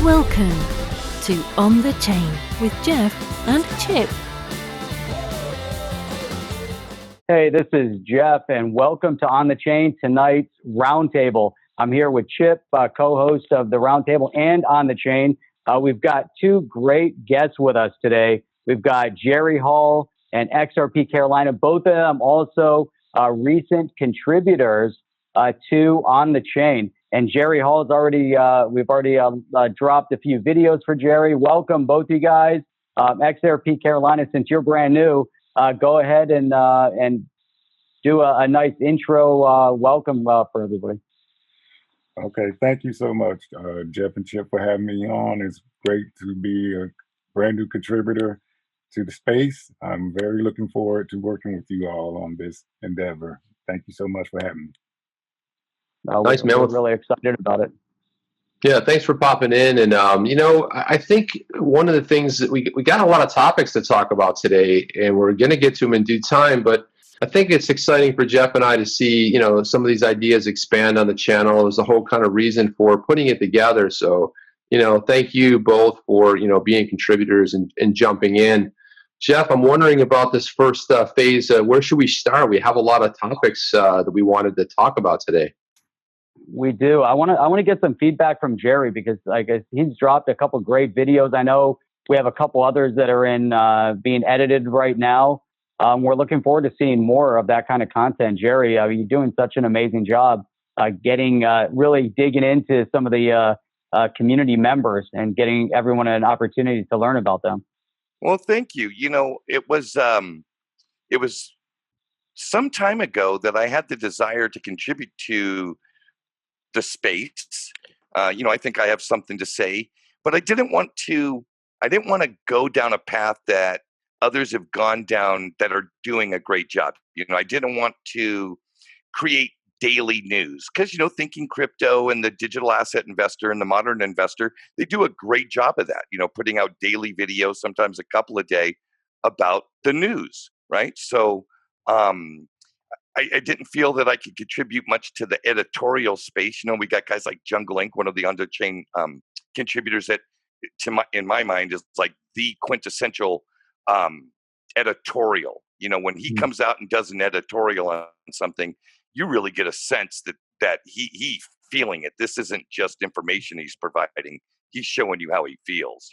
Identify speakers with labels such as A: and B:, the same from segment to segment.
A: Welcome to On the Chain with Jeff and Chip.
B: Hey, this is Jeff, and welcome to On the Chain, tonight's Roundtable. I'm here with Chip, co-host of the Roundtable and On the Chain. We've got two great guests with us today. We've got Jerry Hall and XRP Carolina, both of them also recent contributors to On the Chain. And Jerry Hall is we've already dropped a few videos for Jerry. Welcome, both you guys. XRP Carolina, since you're brand new, go ahead and do a nice intro welcome for everybody.
C: Okay, thank you so much, Jeff and Chip, for having me on. It's great to be a brand new contributor to the space. I'm very looking forward to working with you all on this endeavor. Thank you so much for having me.
D: Nice, man.
B: We're really excited about it.
D: Yeah, thanks for popping in. And, I think one of the things that we got a lot of topics to talk about today, and we're going to get to them in due time. But I think it's exciting for Jeff and I to see, some of these ideas expand on the channel. It was the whole kind of reason for putting it together. So, thank you both for, being contributors and jumping in. Jeff, I'm wondering about this first phase. Where should we start? We have a lot of topics that we wanted to talk about today.
B: We do. I want to get some feedback from Jerry because he's dropped a couple great videos. I know we have a couple others that are in being edited right now. We're looking forward to seeing more of that kind of content. Jerry, you're doing such an amazing job getting really digging into some of the community members and getting everyone an opportunity to learn about them.
E: Well, thank you. It was some time ago that I had the desire to contribute to the space. I think I have something to say, but I didn't want to go down a path that others have gone down that are doing a great job. I didn't want to create daily news because, Thinking Crypto and the digital asset investor and the modern investor, they do a great job of that, putting out daily videos, sometimes a couple a day about the news. Right. So, I didn't feel that I could contribute much to the editorial space. We got guys like Jungle Inc., one of the on-the-chain contributors that, in my mind, is like the quintessential editorial. When he comes out and does an editorial on something, you really get a sense that he's feeling it. This isn't just information he's providing; he's showing you how he feels.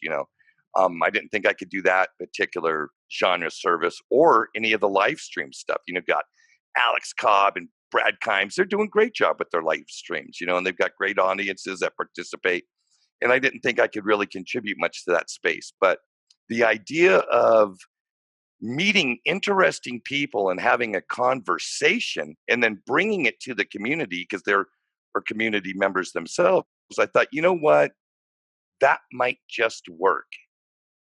E: I didn't think I could do that particular genre service or any of the live stream stuff. Got Alex Cobb and Brad Kimes, they're doing a great job with their live streams, and they've got great audiences that participate. And I didn't think I could really contribute much to that space. But the idea of meeting interesting people and having a conversation and then bringing it to the community because they're community members themselves, I thought, you know what, that might just work.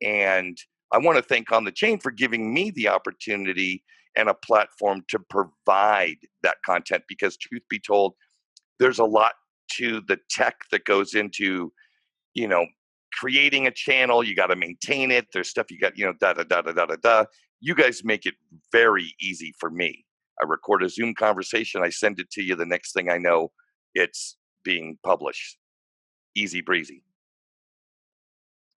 E: And I want to thank On the Chain for giving me the opportunity and a platform to provide that content because, truth be told, there's a lot to the tech that goes into, creating a channel. You got to maintain it. There's stuff you got, da. You guys make it very easy for me. I record a Zoom conversation. I send it to you. The next thing I know, it's being published. Easy breezy.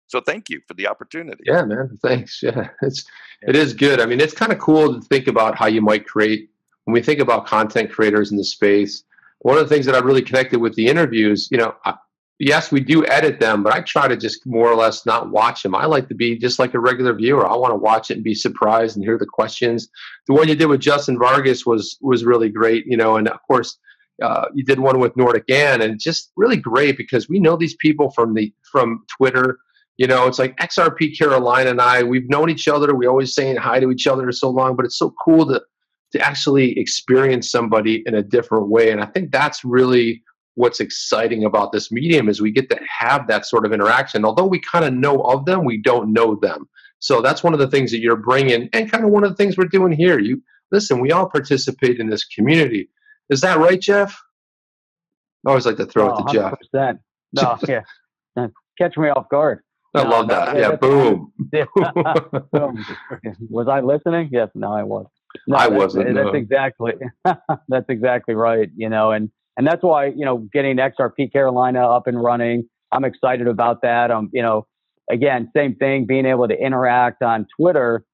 E: So thank you for the opportunity.
D: Yeah, man. Thanks. Yeah, it is good. I mean, it's kind of cool to think about how you might create. When we think about content creators in the space, one of the things that I really connected with the interviews, yes, we do edit them, but I try to just more or less not watch them. I like to be just like a regular viewer. I want to watch it and be surprised and hear the questions. The one you did with Justin Vargas was really great, and of course, you did one with Nordic Ann, and just really great because we know these people from Twitter. It's like XRP Carolina and I, we've known each other. We always saying hi to each other so long, but it's so cool to actually experience somebody in a different way. And I think that's really what's exciting about this medium is we get to have that sort of interaction. Although we kind of know of them, we don't know them. So that's one of the things that you're bringing and kind of one of the things we're doing here. Listen, we all participate in this community. Is that right, Jeff? I always like to throw it to 100%.
B: Jeff. No, yeah. Catch me off guard.
D: I love that. Yeah, boom.
B: Boom. Was I listening? Yes. No, I was. No,
D: I wasn't.
B: That's exactly. That's exactly right. And that's why getting XRP Carolina up and running. I'm excited about that. Again, same thing, being able to interact on Twitter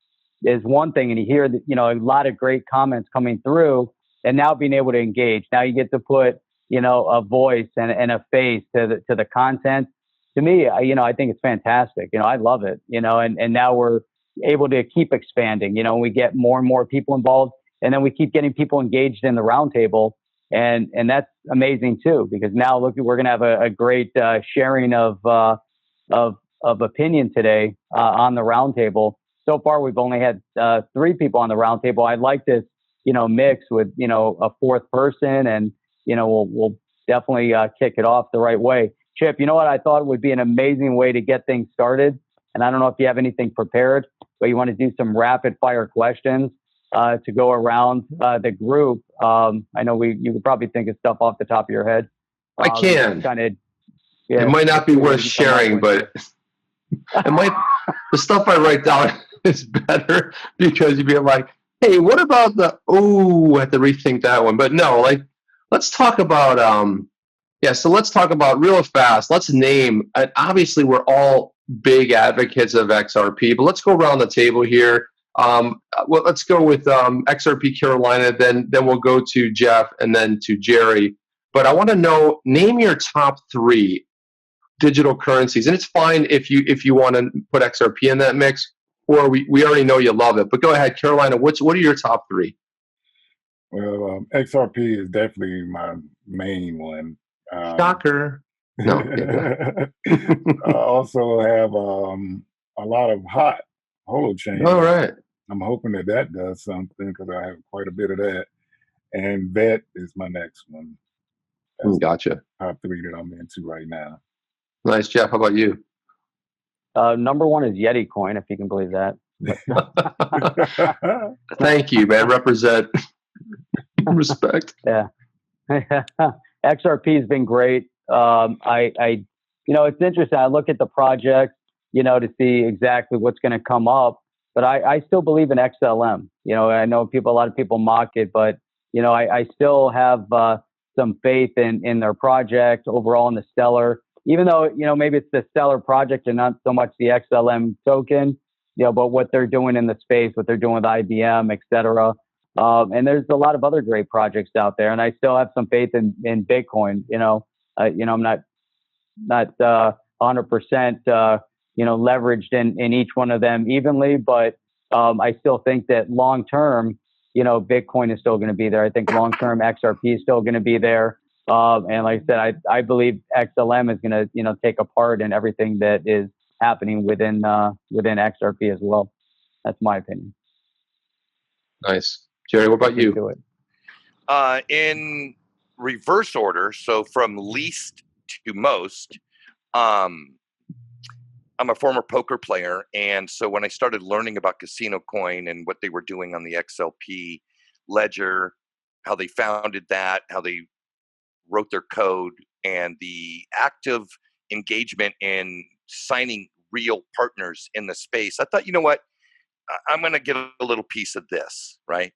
B: is one thing, and you hear that, a lot of great comments coming through, and now being able to engage. Now you get to put, a voice and a face to the content. To me, I think it's fantastic. I love it, and now we're able to keep expanding, we get more and more people involved, and then we keep getting people engaged in the roundtable. And that's amazing too, because now look, we're going to have a great sharing of opinion today on the roundtable. So far, we've only had 3 people on the roundtable. I'd like this, mix with, a 4th person, and, we'll definitely kick it off the right way. Chip, you know what? I thought would be an amazing way to get things started. And I don't know if you have anything prepared, but you want to do some rapid fire questions to go around the group. I know you could probably think of stuff off the top of your head.
D: I can.
B: Yeah,
D: it might not be worth sharing, but it might. The stuff I write down is better because you'd be like, "Hey, what about the?" Oh, I have to rethink that one. But no, let's talk about. So let's talk about real fast. Let's name. Obviously, we're all big advocates of XRP, but let's go around the table here. Let's go with XRP Carolina, then we'll go to Jeff, and then to Jerry. But I want to know, name your top 3 digital currencies, and it's fine if you want to put XRP in that mix, or we already know you love it. But go ahead, Carolina. What are your top 3?
C: Well, XRP is definitely my main one.
D: Shocker. No.
C: I also have a lot of hot holochain.
D: All right.
C: I'm hoping that does something because I have quite a bit of that. And VET is my next one. That's
D: Gotcha.
C: Top 3 that I'm into right now.
D: Nice, Jeff. How about you?
B: Number 1 is Yeti Coin, if you can believe that.
D: Thank you, man. Represent. Respect.
B: Yeah. XRP has been great. It's interesting. I look at the project, to see exactly what's going to come up, but I still believe in XLM. I know a lot of people mock it, but, I still have some faith in their project overall in the Stellar, even though, maybe it's the Stellar project and not so much the XLM token, but what they're doing in the space, what they're doing with IBM, et cetera. And there's a lot of other great projects out there, and I still have some faith in Bitcoin. I'm not 100% leveraged in each one of them evenly, but I still think that long term, Bitcoin is still going to be there. I think long term XRP is still going to be there. And like I said, I believe XLM is going to take a part in everything that is happening within XRP as well. That's my opinion.
D: Nice. Jerry, what about you?
E: In reverse order, so from least to most, I'm a former poker player, and so when I started learning about Casino Coin and what they were doing on the XLP ledger, how they founded that, how they wrote their code, and the active engagement in signing real partners in the space, I thought, you know what, I'm going to get a little piece of this, right?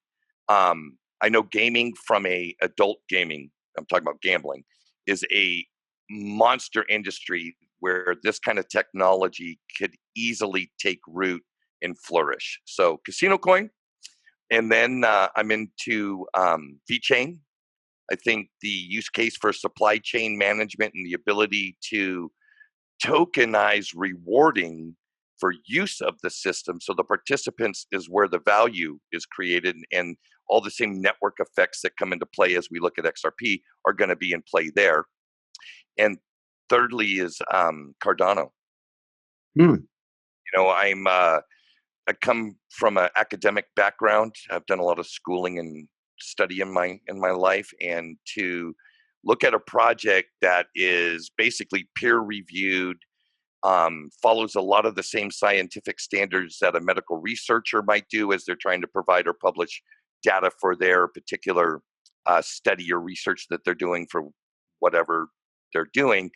E: I know gaming from adult gaming, I'm talking about gambling, is a monster industry where this kind of technology could easily take root and flourish. So Casino Coin, and then I'm into VeChain. I think the use case for supply chain management and the ability to tokenize rewarding for use of the system, so the participants is where the value is created, and all the same network effects that come into play as we look at XRP are going to be in play there. And thirdly is Cardano. I come from an academic background. I've done a lot of schooling and study in my life, and to look at a project that is basically peer reviewed, follows a lot of the same scientific standards that a medical researcher might do as they're trying to provide or publish data for their particular study or research that they're doing for whatever they're doing.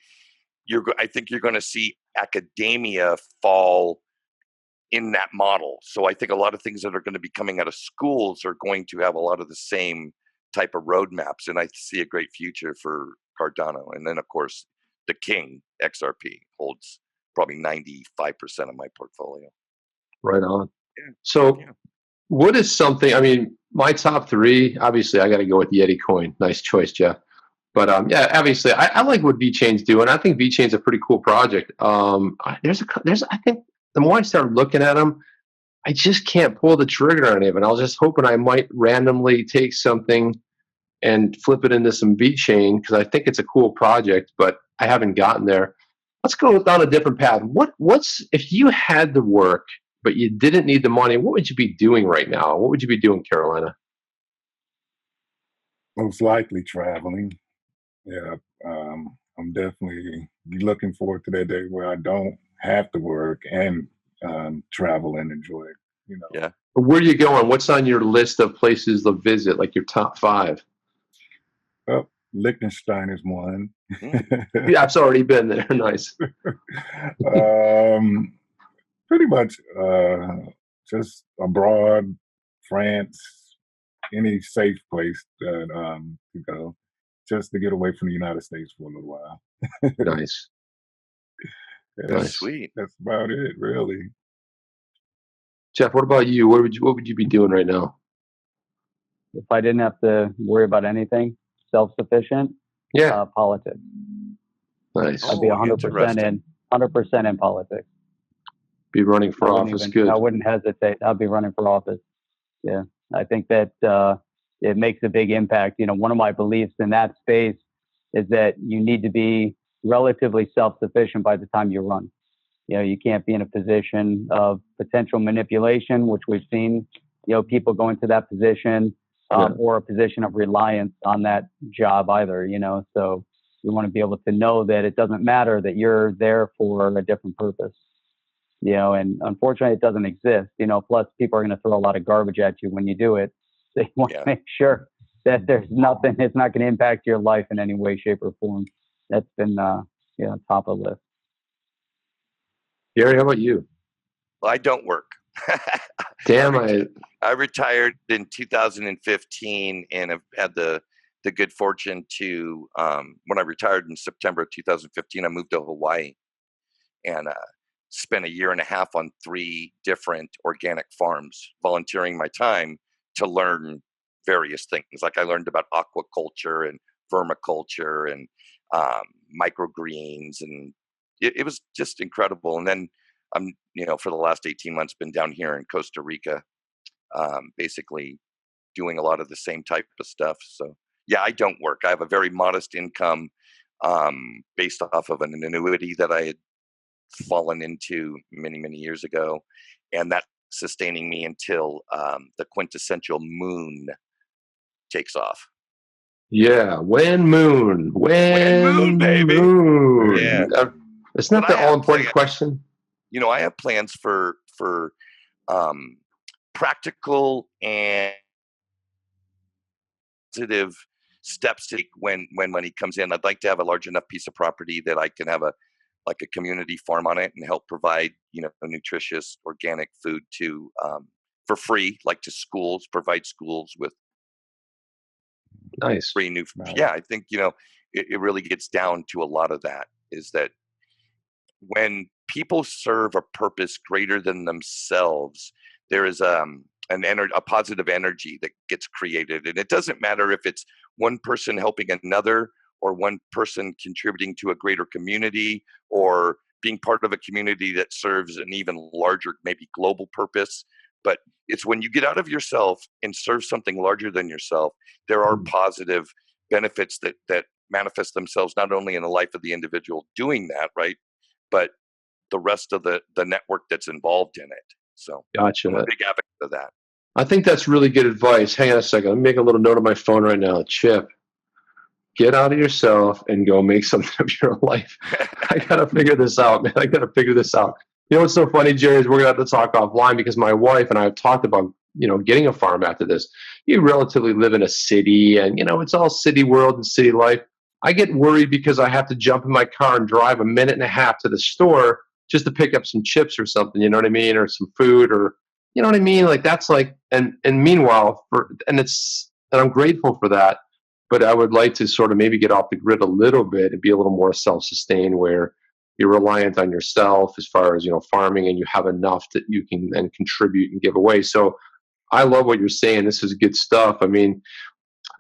E: I think you're going to see academia fall in that model. So I think a lot of things that are going to be coming out of schools are going to have a lot of the same type of roadmaps. And I see a great future for Cardano. And then, of course, the king, XRP, holds probably 95% of my portfolio.
D: Right on.
E: Yeah.
D: So,
E: Yeah.
D: what is something? I mean, my top three. Obviously, I got to go with Yeti Coin. Nice choice, Jeff. But yeah, obviously, I like what VeChain's doing. I think VeChain's a pretty cool project. There's I think the more I start looking at them, I just can't pull the trigger on any of it. I was just hoping I might randomly take something and flip it into some VeChain because I think it's a cool project, but I haven't gotten there. Let's go down a different path. What's if you had the work but you didn't need the money? What would you be doing right now? What would you be doing, Carolina?
C: Most likely traveling. Yeah, I'm definitely looking forward to that day where I don't have to work and travel and enjoy it.
E: Yeah.
D: Where are you going? What's on your list of places to visit, like your top 5?
C: Oh, Liechtenstein is one.
D: Yeah, I've already been there. Nice.
C: Pretty much just abroad, France, any safe place that to go, just to get away from the United States for a little while.
D: Nice. Nice.
E: Sweet.
C: That's about it, really.
D: Jeff, what about you? What would you be doing right now?
B: If I didn't have to worry about anything, self-sufficient,
D: Yeah.
B: politics.
D: Nice.
B: I'd be 100%
E: interesting.
B: 100% in politics.
D: Be running for office. Good.
B: I wouldn't hesitate. I'd be running for office. Yeah, I think that it makes a big impact. One of my beliefs in that space is that you need to be relatively self-sufficient by the time you run. You can't be in a position of potential manipulation, which we've seen, people go into that position, or a position of reliance on that job either, so you want to be able to know that it doesn't matter, that you're there for a different purpose, and unfortunately it doesn't exist, plus people are going to throw a lot of garbage at you when you do it. So you want to make sure that there's nothing, it's not going to impact your life in any way, shape or form. That's been, top of the list.
D: Gary, how about you?
E: Well, I don't work.
D: Damn,
E: I retired in 2015 and have had the good fortune to, when I retired in September of 2015, I moved to Hawaii and spent a year and a half on 3 different organic farms, volunteering my time to learn various things. Like I learned about aquaculture and vermiculture and microgreens, and it was just incredible. And then I'm, for the last 18 months, been down here in Costa Rica, basically doing a lot of the same type of stuff. So yeah, I don't work. I have a very modest income based off of an annuity that I had fallen into many, many years ago. And that's sustaining me until the quintessential moon takes off.
D: Yeah, when moon,
E: baby.
D: moon.
E: Yeah.
D: It's not the all-important question.
E: I have plans for practical and positive steps to take when money comes in. I'd like to have a large enough piece of property that I can have a community farm on it and help provide nutritious organic food to for free, like to schools, provide schools with
D: nice
E: free new. Yeah, I think it really gets down to a lot of that. Is that when people serve a purpose greater than themselves, there is a positive energy that gets created, and it doesn't matter if it's one person helping another or one person contributing to a greater community or being part of a community that serves an even larger, maybe global purpose. But it's when you get out of yourself and serve something larger than yourself, there are positive benefits that manifest themselves not only in the life of the individual doing that, right, but the rest of the network that's involved in it. So
D: gotcha.
E: I'm a big advocate of that.
D: I think that's really good advice. Hang on a second. Let me make a little note on my phone right now. Chip, get out of yourself and go make something of your life. I got to figure this out, man. I got to figure this out. What's so funny, Jerry, is we're going to have to talk offline because my wife and I have talked about, getting a farm after this. You relatively live in a city and, it's all city world and city life. I get worried because I have to jump in my car and drive a minute and a half to the store just to pick up some chips or something, you know what I mean? Or some food or, you know what I mean? Like that's like, and meanwhile, and I'm grateful for that. but I would like to sort of maybe get off the grid a little bit and be a little more self-sustained, where you're reliant on yourself as far as, farming, and you have enough that you can then contribute and give away. So I love what you're saying. This is good stuff. I mean,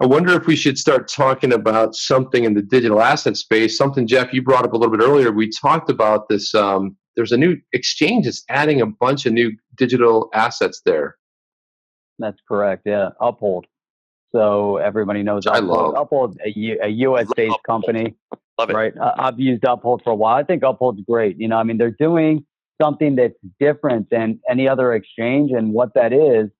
D: I wonder if we should start talking about something in the digital asset space. Something, Jeff, you brought up a little bit earlier. We talked about this. There's a new exchange that's adding a bunch of new digital assets there.
B: That's correct. Yeah, Uphold. So everybody knows
D: I
B: Uphold.
D: love.
B: Uphold, a U.S.-based company.
E: Love it.
B: Right. I've used Uphold for a while. I think Uphold's great. I mean, they're doing something that's different than any other exchange, and what that is,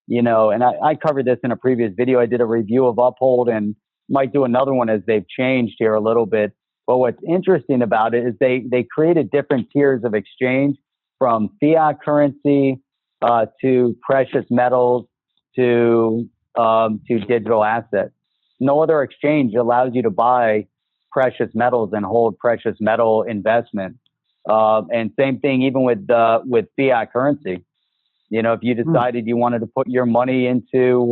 B: and I covered this in a previous video. I did a review of Uphold and might do another one as they've changed here a little bit. But what's interesting about it is they created different tiers of exchange, from fiat currency to precious metals to digital assets. No other exchange allows you to buy precious metals and hold precious metal investment. And same thing even with fiat currency. If you decided you wanted to put your money into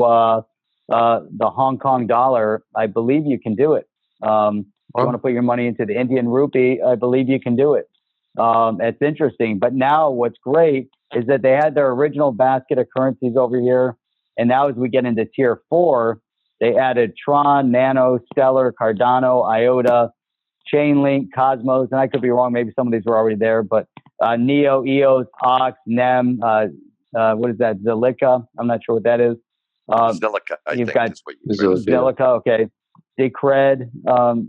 B: the Hong Kong dollar, I believe you can do it. If you want to put your money into the Indian rupee, I believe you can do it. It's interesting. But now what's great is that they had their original basket of currencies over here. And now as we get into tier 4, they added Tron, Nano, Stellar, Cardano, IOTA, Chainlink, Cosmos, and I could be wrong. Maybe some of these were already there, but Neo, EOS, Ox, NEM, what is that? Zilliqa? I'm not sure what that is.
E: Zilliqa, I think is what you said.
B: Zilliqa, okay. Decred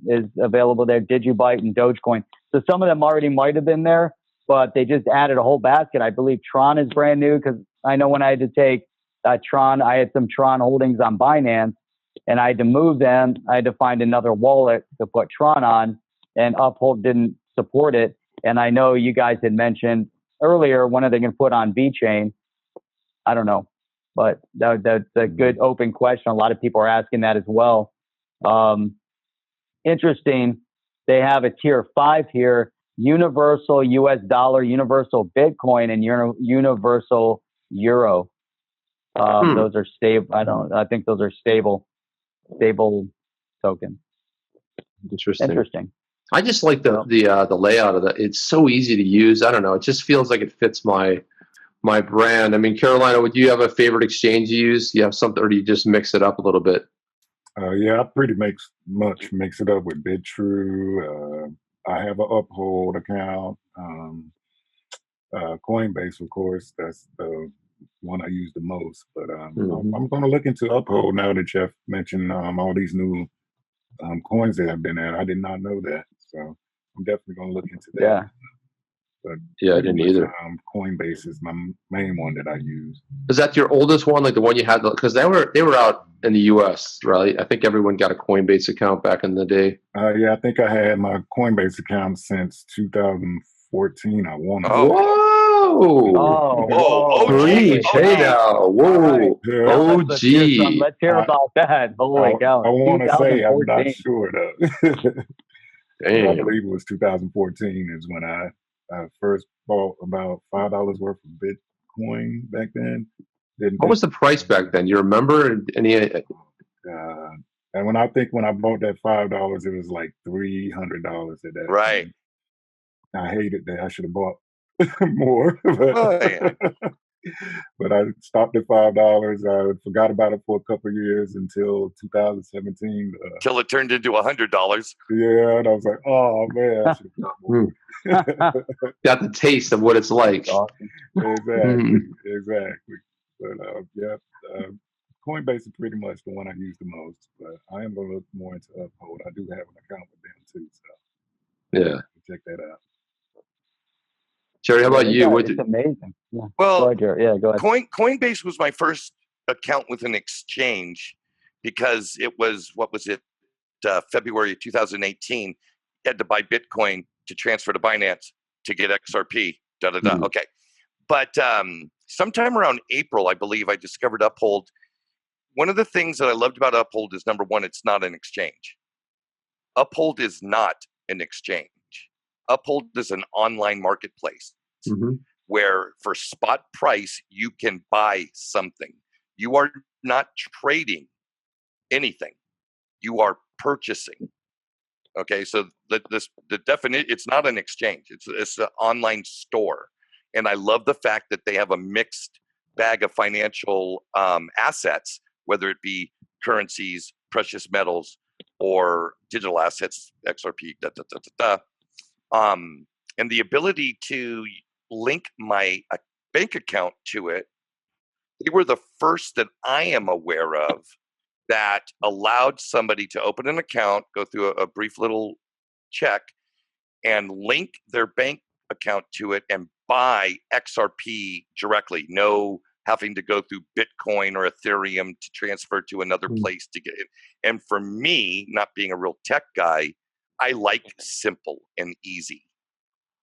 B: is available there, Digibyte and Dogecoin. So some of them already might have been there, but they just added a whole basket. I believe Tron is brand new, because I know when I had to take Tron, I had some Tron holdings on Binance, and I had to move them. I had to find another wallet to put Tron on, and Uphold didn't support it. And I know you guys had mentioned earlier, when are they going to put on VeChain? I don't know, but that's a good open question. A lot of people are asking that as well. Interesting. They have a tier 5 here: universal US dollar, universal Bitcoin, and universal euro. Those are stable. I think those are stable tokens. Interesting.
D: I just like the layout of that. It's so easy to use. I don't know. It just feels like it fits my brand. I mean, Carolina, would you have a favorite exchange you use? You have something, or do you just mix it up a little bit?
C: Yeah, I pretty much mix it up with BitTrue. I have an Uphold account. Coinbase, of course, that's the one I use the most. But I'm going to look into Uphold now that Jeff mentioned all these new coins that have been added. I did not know that, so I'm definitely going to look into that.
B: Yeah.
C: But
D: yeah, I didn't either.
C: Coinbase is my main one that I use.
D: Is that your oldest one, like the one you had? Because they were out in the U.S., right? I think everyone got a Coinbase account back in the day.
C: Yeah, I think I had my Coinbase account since 2014. I want to.
B: Whoa!
D: Preach! Hey now, whoa!
B: Right.
D: OG.
B: Let's hear about that. Holy cow!
C: I want to say I'm not sure though.
D: Damn.
C: I believe it was 2014 is when I first bought about $5 worth of Bitcoin back then.
D: What was the price back then? You remember any?
C: And when I bought that $5, it was like $300 at that.
E: Right.
C: Time. I hated that. I should have bought more. But I stopped at $5. I forgot about it for a couple of years until 2017.
E: Till it turned into $100.
C: Yeah, and I was like, oh man, I should have bought more.
D: Got the taste of what it's like.
C: Awesome. Exactly. But Coinbase is pretty much the one I use the most. But I am going to look more into Uphold. I do have an account with them too, so
D: yeah,
C: check that out.
D: Jerry, how about you?
B: It's amazing. Yeah.
E: Well,
B: go ahead, Jerry. Yeah, go ahead.
E: Coinbase was my first account with an exchange, because it was, February 2018. You had to buy Bitcoin to transfer to Binance to get XRP. Okay. But sometime around April, I believe, I discovered Uphold. One of the things that I loved about Uphold is, number one, it's not an exchange. Uphold is not an exchange. Uphold is an online marketplace where for spot price, you can buy something. You are not trading anything. You are purchasing. Okay, so the definition, it's not an exchange. It's an online store, and I love the fact that they have a mixed bag of financial assets, whether it be currencies, precious metals, or digital assets, XRP, and the ability to link my bank account to it. They were the first that I am aware of that allowed somebody to open an account, go through a brief little check, and link their bank account to it and buy XRP directly. No having to go through Bitcoin or Ethereum to transfer to another place to get it. And for me, not being a real tech guy, I like simple and easy.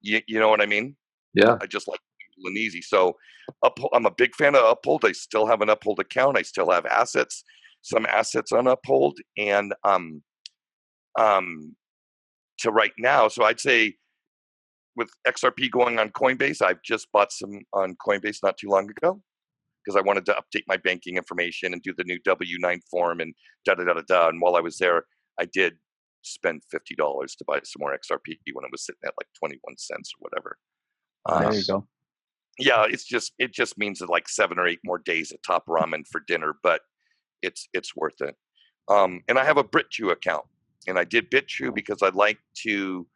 E: You know what I mean?
D: Yeah.
E: I just like simple and easy. So I'm a big fan of Uphold. I still have an Uphold account. I still have assets, some assets on Uphold, and to right now. So I'd say with XRP going on Coinbase, I've just bought some on Coinbase not too long ago because I wanted to update my banking information and do the new W-9 form and da-da-da-da-da. And while I was there, I did spend $50 to buy some more XRP when it was sitting at like 21 cents or whatever.
B: There you go.
E: Yeah, it just means that like 7 or 8 more days of top ramen for dinner, but it's worth it. And I have a BitChew account, and I did BitChew because I like to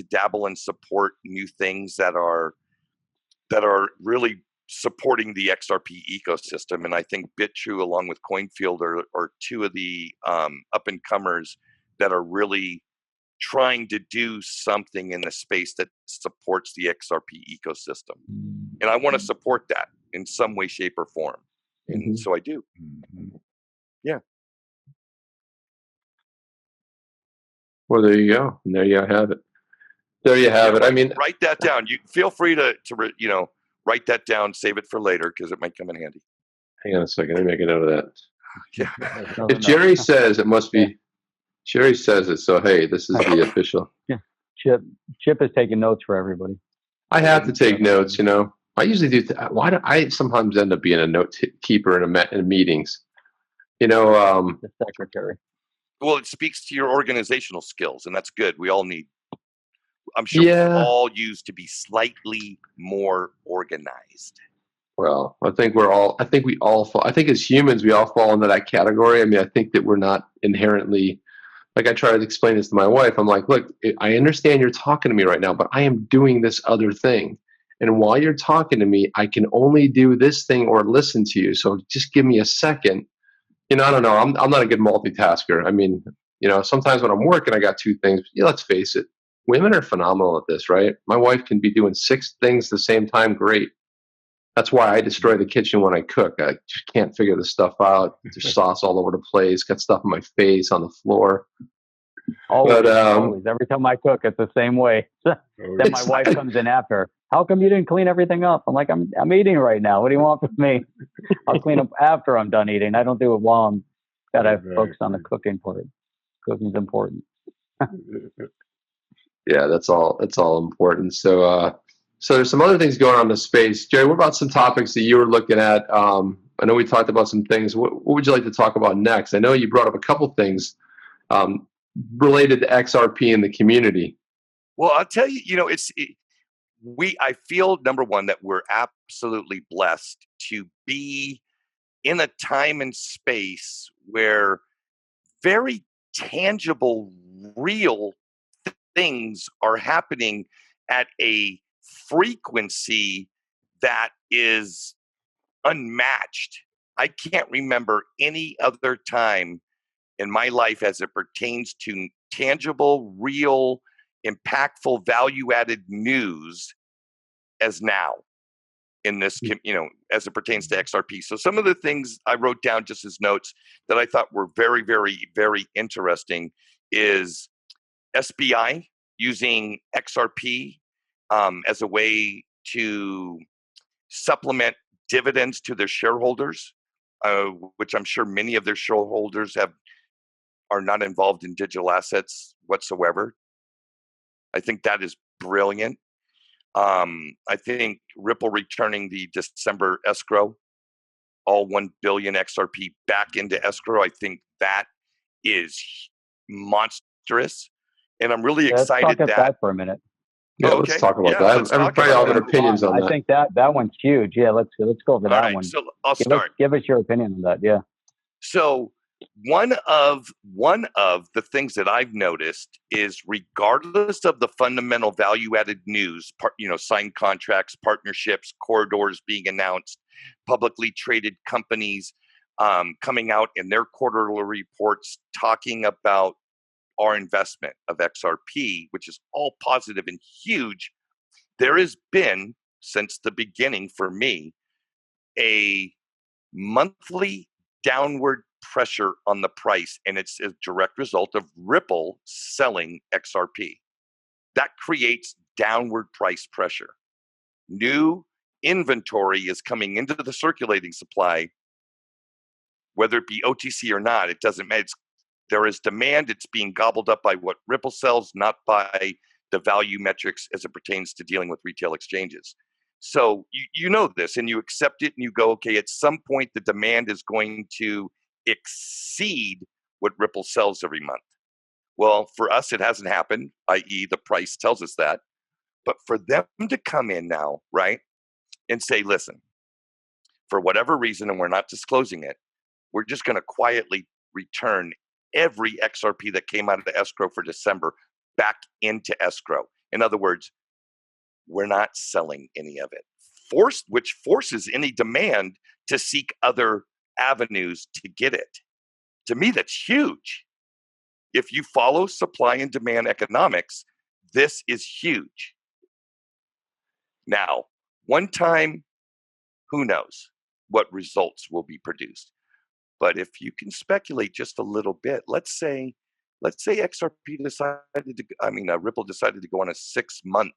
E: dabble and support new things that are really supporting the XRP ecosystem. And I think BitChew along with CoinField are two of the up and comers that are really trying to do something in the space that supports the XRP ecosystem. And I want to support that in some way, shape, or form. And so I do. Yeah.
D: Well, there you go. And there you have it. There you have it. I mean,
E: write that down. You feel free to write that down, save it for later because it might come in handy.
D: Hang on a second. Let me make a note of that.
E: Yeah.
D: If Jerry says it must be, Jerry says it. So, hey, this is the official.
B: Yeah. Chip is taking notes for everybody.
D: I have to take notes, you know. I usually do. Why do I sometimes end up being a note keeper in meetings? You know,
B: The secretary.
E: Well, it speaks to your organizational skills, and that's good. We all need. I'm sure we're all used to be slightly more organized.
D: Well, I think we all fall. I think as humans, we all fall into that category. I mean, I think that we're not inherently, like I try to explain this to my wife. I'm like, look, I understand you're talking to me right now, but I am doing this other thing. And while you're talking to me, I can only do this thing or listen to you. So just give me a second. You know, I don't know. I'm not a good multitasker. I mean, you know, sometimes when I'm working, I got 2 things. Yeah, let's face it. Women are phenomenal at this, right? My wife can be doing 6 things at the same time. Great. That's why I destroy the kitchen when I cook. I just can't figure this stuff out. There's sauce all over the place. Got stuff on my face, on the floor.
B: Always. Every time I cook, it's the same way. Then my wife comes in after. How come you didn't clean everything up? I'm like, I'm eating right now. What do you want from me? I'll clean up after I'm done eating. I don't do it while I'm gotta focus on the cooking part. Cooking's important.
D: Yeah, that's all important. So there's some other things going on in the space. Jerry, what about some topics that you were looking at? I know we talked about some things. What would you like to talk about next? I know you brought up a couple things related to XRP in the community.
E: Well, I'll tell you, I feel, number one, that we're absolutely blessed to be in a time and space where very tangible, real things are happening at a frequency that is unmatched. I can't remember any other time in my life as it pertains to tangible, real, impactful, value-added news as now in this, as it pertains to XRP. So some of the things I wrote down just as notes that I thought were very, very, very interesting is SBI using XRP as a way to supplement dividends to their shareholders, which I'm sure many of their shareholders are not involved in digital assets whatsoever. I think that is brilliant. I think Ripple returning the December escrow, all 1 billion XRP back into escrow. I think that is monstrous, and I'm really
B: Let's talk
E: excited
B: about
E: that.
B: that for a minute.
D: Yeah, let's talk about that. Everybody all have opinions on that.
B: I think that one's huge. Yeah, let's go over
E: All
B: that
E: right,
B: one.
E: so I'll start.
B: Give us your opinion on that. Yeah.
E: So one of the things that I've noticed is, regardless of the fundamental value-added news, signed contracts, partnerships, corridors being announced, publicly traded companies coming out in their quarterly reports talking about our investment of XRP, which is all positive and huge, there has been, since the beginning for me, a monthly downward pressure on the price, and it's a direct result of Ripple selling XRP. That creates downward price pressure. New inventory is coming into the circulating supply, whether it be OTC or not, it doesn't matter. There is demand. It's being gobbled up by what Ripple sells, not by the value metrics as it pertains to dealing with retail exchanges. So you know this, and you accept it, and you go, okay, at some point the demand is going to exceed what Ripple sells every month. Well, for us, it hasn't happened, i.e. the price tells us that. But for them to come in now, right, and say, listen, for whatever reason, and we're not disclosing it, we're just going to quietly return every XRP that came out of the escrow for December back into escrow. In other words, we're not selling any of it, which forces any demand to seek other avenues to get it. To me, that's huge. If you follow supply and demand economics, this is huge. Now, one time, who knows what results will be produced. But if you can speculate just a little bit, let's say XRP Ripple decided to go on a 6-month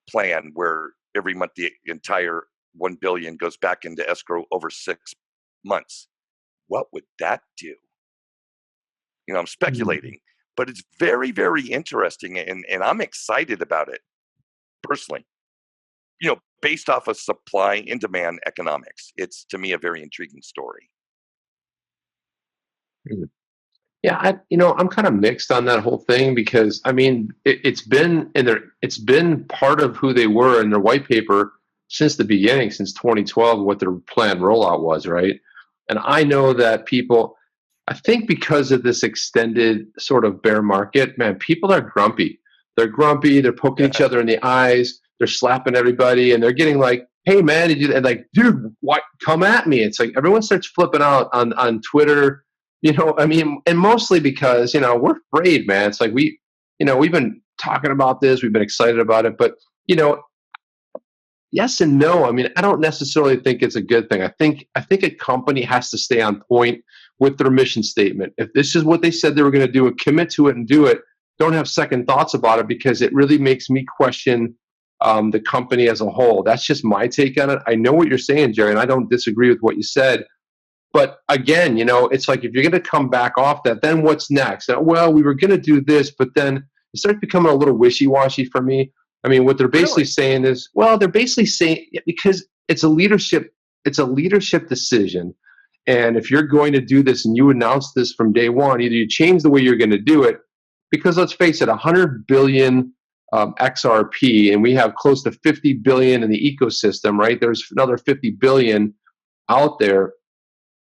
E: plan where every month the entire 1 billion goes back into escrow over 6 months. What would that do? I'm speculating, but it's very, very interesting, and I'm excited about it personally. Based off of supply and demand economics, it's, to me, a very intriguing story.
D: Yeah, I'm kind of mixed on that whole thing because it's been part of who they were in their white paper since the beginning, since 2012, what their planned rollout was, right? And I know that people, I think because of this extended sort of bear market, man, people are grumpy. They're grumpy. They're poking each other in the eyes. They're slapping everybody, and they're getting like, "Hey, man, and like, dude, what? Come at me!" It's like everyone starts flipping out on Twitter. And mostly because we're afraid, man. It's like we've been talking about this. We've been excited about it, but yes and no. I don't necessarily think it's a good thing. I think a company has to stay on point with their mission statement. If this is what they said they were going to do, commit to it and do it. Don't have second thoughts about it, because it really makes me question the company as a whole. That's just my take on it. I know what you're saying, Jerry, and I don't disagree with what you said. But again, it's like if you're going to come back off that, then what's next? Well, we were going to do this, but then it starts becoming a little wishy-washy for me. What they're basically saying is, they're basically saying, because it's a leadership decision. And if you're going to do this and you announce this from day one, either you change the way you're going to do it, because let's face it, 100 billion XRP, and we have close to 50 billion in the ecosystem, right? There's another 50 billion out there.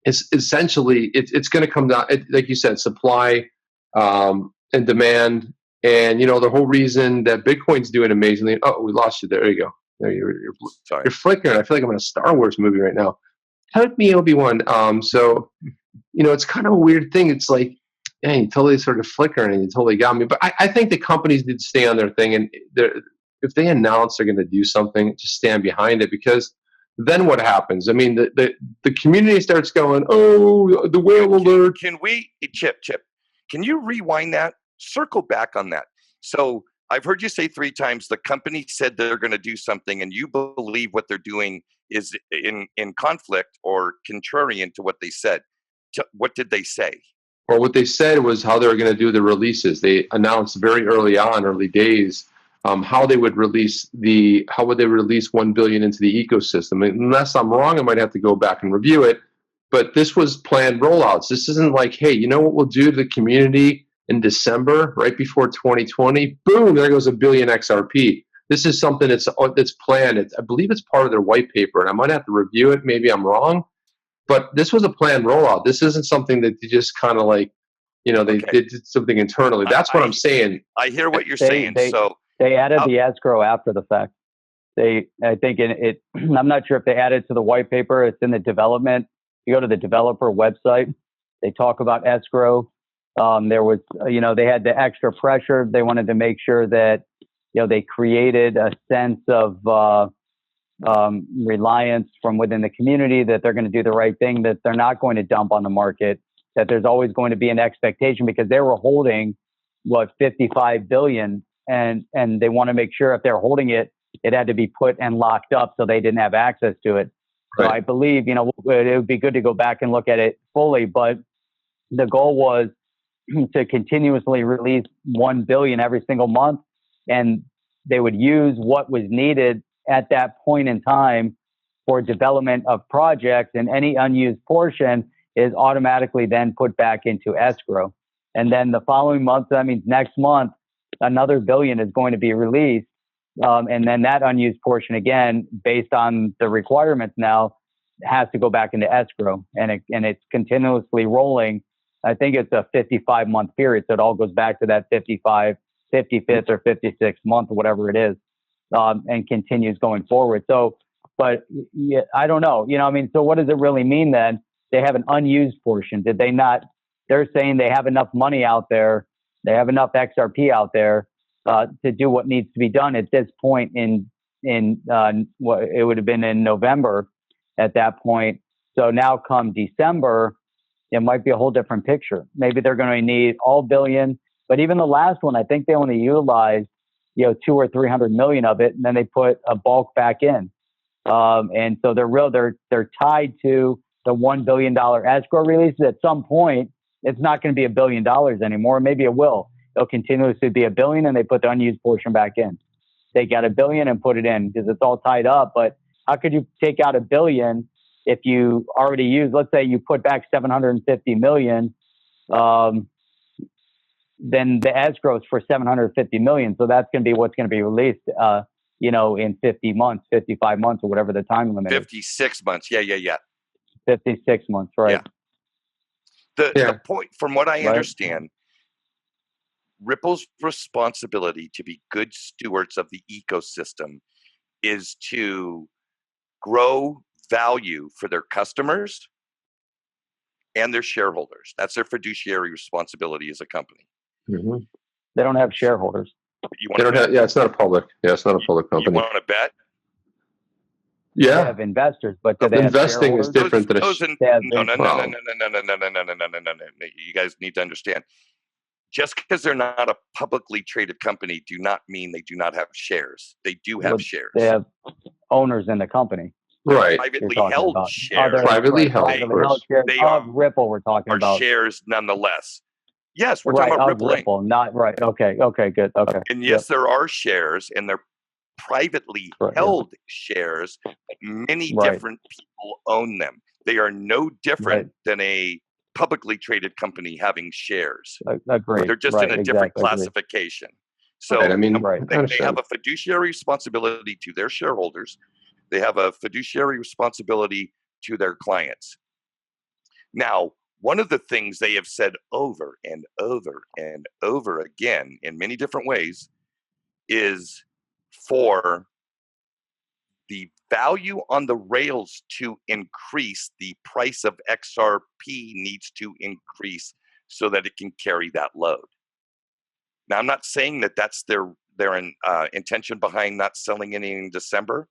D: It's essentially, it's going to come down, like you said, supply and demand. And, the whole reason that Bitcoin's doing amazingly. Oh, we lost you. There you go. There you're flickering. I feel like I'm in a Star Wars movie right now. Help me, Obi-Wan. So, it's kind of a weird thing. It's like, yeah, you totally sort of flickering and you totally got me. But I think the companies need to stay on their thing. And if they announce they're going to do something, just stand behind it, because then what happens? The community starts going, oh, the whale alert.
E: Can we, Chip, can you rewind that? Circle back on that. So I've heard you say 3 times the company said they're going to do something, and you believe what they're doing is in conflict or contrarian to what they said. What did they say?
D: Well, what they said was how they were going to do the releases. They announced very early days, how they would release 1 billion into the ecosystem. Unless I'm wrong, I might have to go back and review it. but this was planned rollouts. This isn't like, hey, you know what we'll do to the community in December, right before 2020? Boom, there goes $1 billion XRP. This is something that's planned. I believe it's part of their white paper, and I might have to review it. Maybe I'm wrong, but this was a planned rollout. This isn't something that they just kind of like, they did something internally. That's what I'm saying.
E: I hear what you're saying.
B: They added the escrow after the fact. I think I'm not sure if they added to the white paper. It's in the development. You go to the developer website. They talk about escrow. There was, they had the extra pressure. They wanted to make sure that, they created a sense of reliance from within the community that they're going to do the right thing, that they're not going to dump on the market, that there's always going to be an expectation, because they were holding 55 billion, and they want to make sure if they're holding it, it had to be put and locked up so they didn't have access to it. Right. So I believe, it would be good to go back and look at it fully, but the goal was to continuously release 1 billion every single month, and they would use what was needed at that point in time for development of projects, and any unused portion is automatically then put back into escrow. And then the following month, that means next month, another billion is going to be released. And then that unused portion, again, based on the requirements now, has to go back into escrow. And it's continuously rolling. I think it's a 55-month period. So it all goes back to that 55th or 56th month, or whatever it is, and continues going forward. So, but yeah, I don't know. So what does it really mean then? They have an unused portion. Did they not? They're saying they have enough money out there. They have enough XRP out there to do what needs to be done at this point in what it would have been in November at that point. So now come December, it might be a whole different picture. Maybe they're going to need all billion, but even the last one, I think they only utilized, 200 or 300 million of it, and then they put a bulk back in. And so they're tied to the $1 billion escrow releases. At some point, it's not going to be $1 billion anymore. Maybe it will. It'll continuously be $1 billion, and they put the unused portion back in. They got $1 billion and put it in because it's all tied up. But how could you take out $1 billion if you already used? Let's say you put back 750 million, then the escrow is for 750 million. So that's going to be what's going to be released, in 50 months, 55 months, or whatever the time limit is.
E: 56 months. Yeah.
B: 56 months, right?
E: Yeah. The point, from what I understand, Ripple's responsibility to be good stewards of the ecosystem is to grow value for their customers and their shareholders. That's their fiduciary responsibility as a company.
D: Mm-hmm.
B: They don't have shareholders.
D: It's not a public. Yeah, it's not a public company.
E: You want to bet?
D: Yeah,
B: they have investors, but do they
D: investing
B: have
D: is different than
E: no. You guys need to understand. Just because they're not a publicly traded company, do not mean they do not have shares. They do have shares.
B: They have owners in the company.
D: Right.
E: Privately held shares.
D: Privately held
B: shares
E: they
B: of Ripple. We're talking about
E: shares nonetheless. Yes, we're talking about
B: Ripple, not right. Okay, good. Okay.
E: And yes, there are shares, and they're privately held shares. But many different people own them. They are no different than a publicly traded company having shares.
B: Agreed.
E: They're just in a different classification. So they have a fiduciary responsibility to their shareholders. They have a fiduciary responsibility to their clients. Now, one of the things they have said over and over and over again in many different ways is for the value on the rails to increase, the price of XRP needs to increase so that it can carry that load. Now, I'm not saying that that's their intention behind not selling any in December,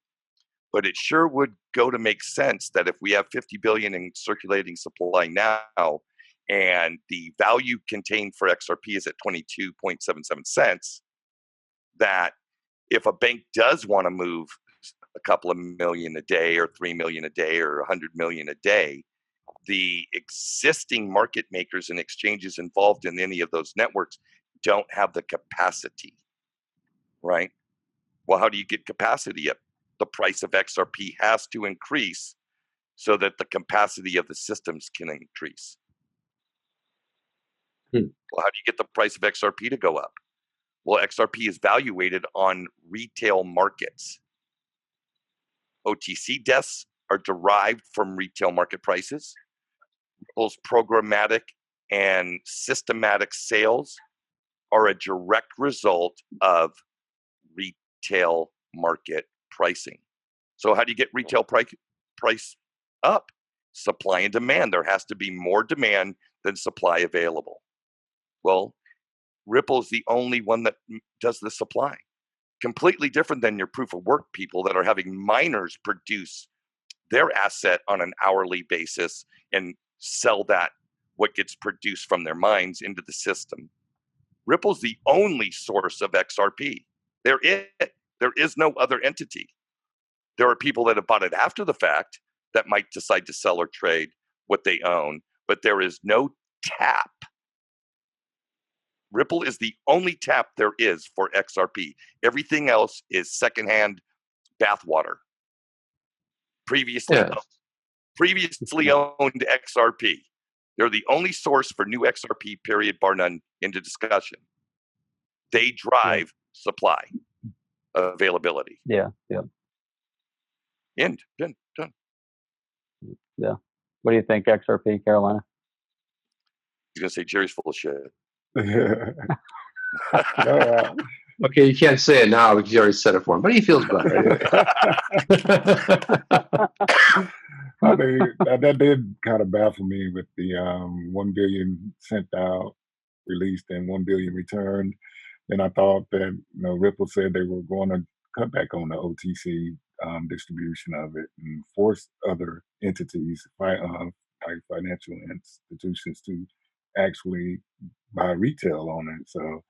E: but it sure would go to make sense that if we have 50 billion in circulating supply now, and the value contained for XRP is at 22.77 cents, that if a bank does want to move a couple of million a day or 3 million a day or 100 million a day, the existing market makers and exchanges involved in any of those networks don't have the capacity, right? Well, how do you get capacity up? The price of XRP has to increase so that the capacity of the systems can increase. Well, how do you get the price of XRP to go up? Well, XRP is valuated on retail markets. OTC desks are derived from retail market prices. Ripple's programmatic and systematic sales are a direct result of retail market pricing. So how do you get retail price up? Supply and demand. There has to be more demand than supply available. Well, Ripple is the only one that does the supply. Completely different than your proof of work people that are having miners produce their asset on an hourly basis and sell that, what gets produced from their mines, into the system. Ripple's the only source of XRP. There is no other entity. There are people that have bought it after the fact that might decide to sell or trade what they own, but there is no tap. Ripple is the only tap there is for XRP. Everything else is secondhand bathwater. Previously owned XRP. They're the only source for new XRP, period, bar none, into discussion. They drive supply, availability.
B: Yeah.
E: End. Done.
B: Yeah. What do you think, XRP, Carolina?
E: He's going to say Jerry's full of shit.
C: No,
D: Okay, you can't say it now because you already said it for him, but he feels better anyway.
C: I mean, that did kind of baffle me with the 1 billion sent out, released, and 1 billion returned. And I thought that Ripple said they were going to cut back on the OTC distribution of it and force other entities, like financial institutions, to actually buy retail on it. So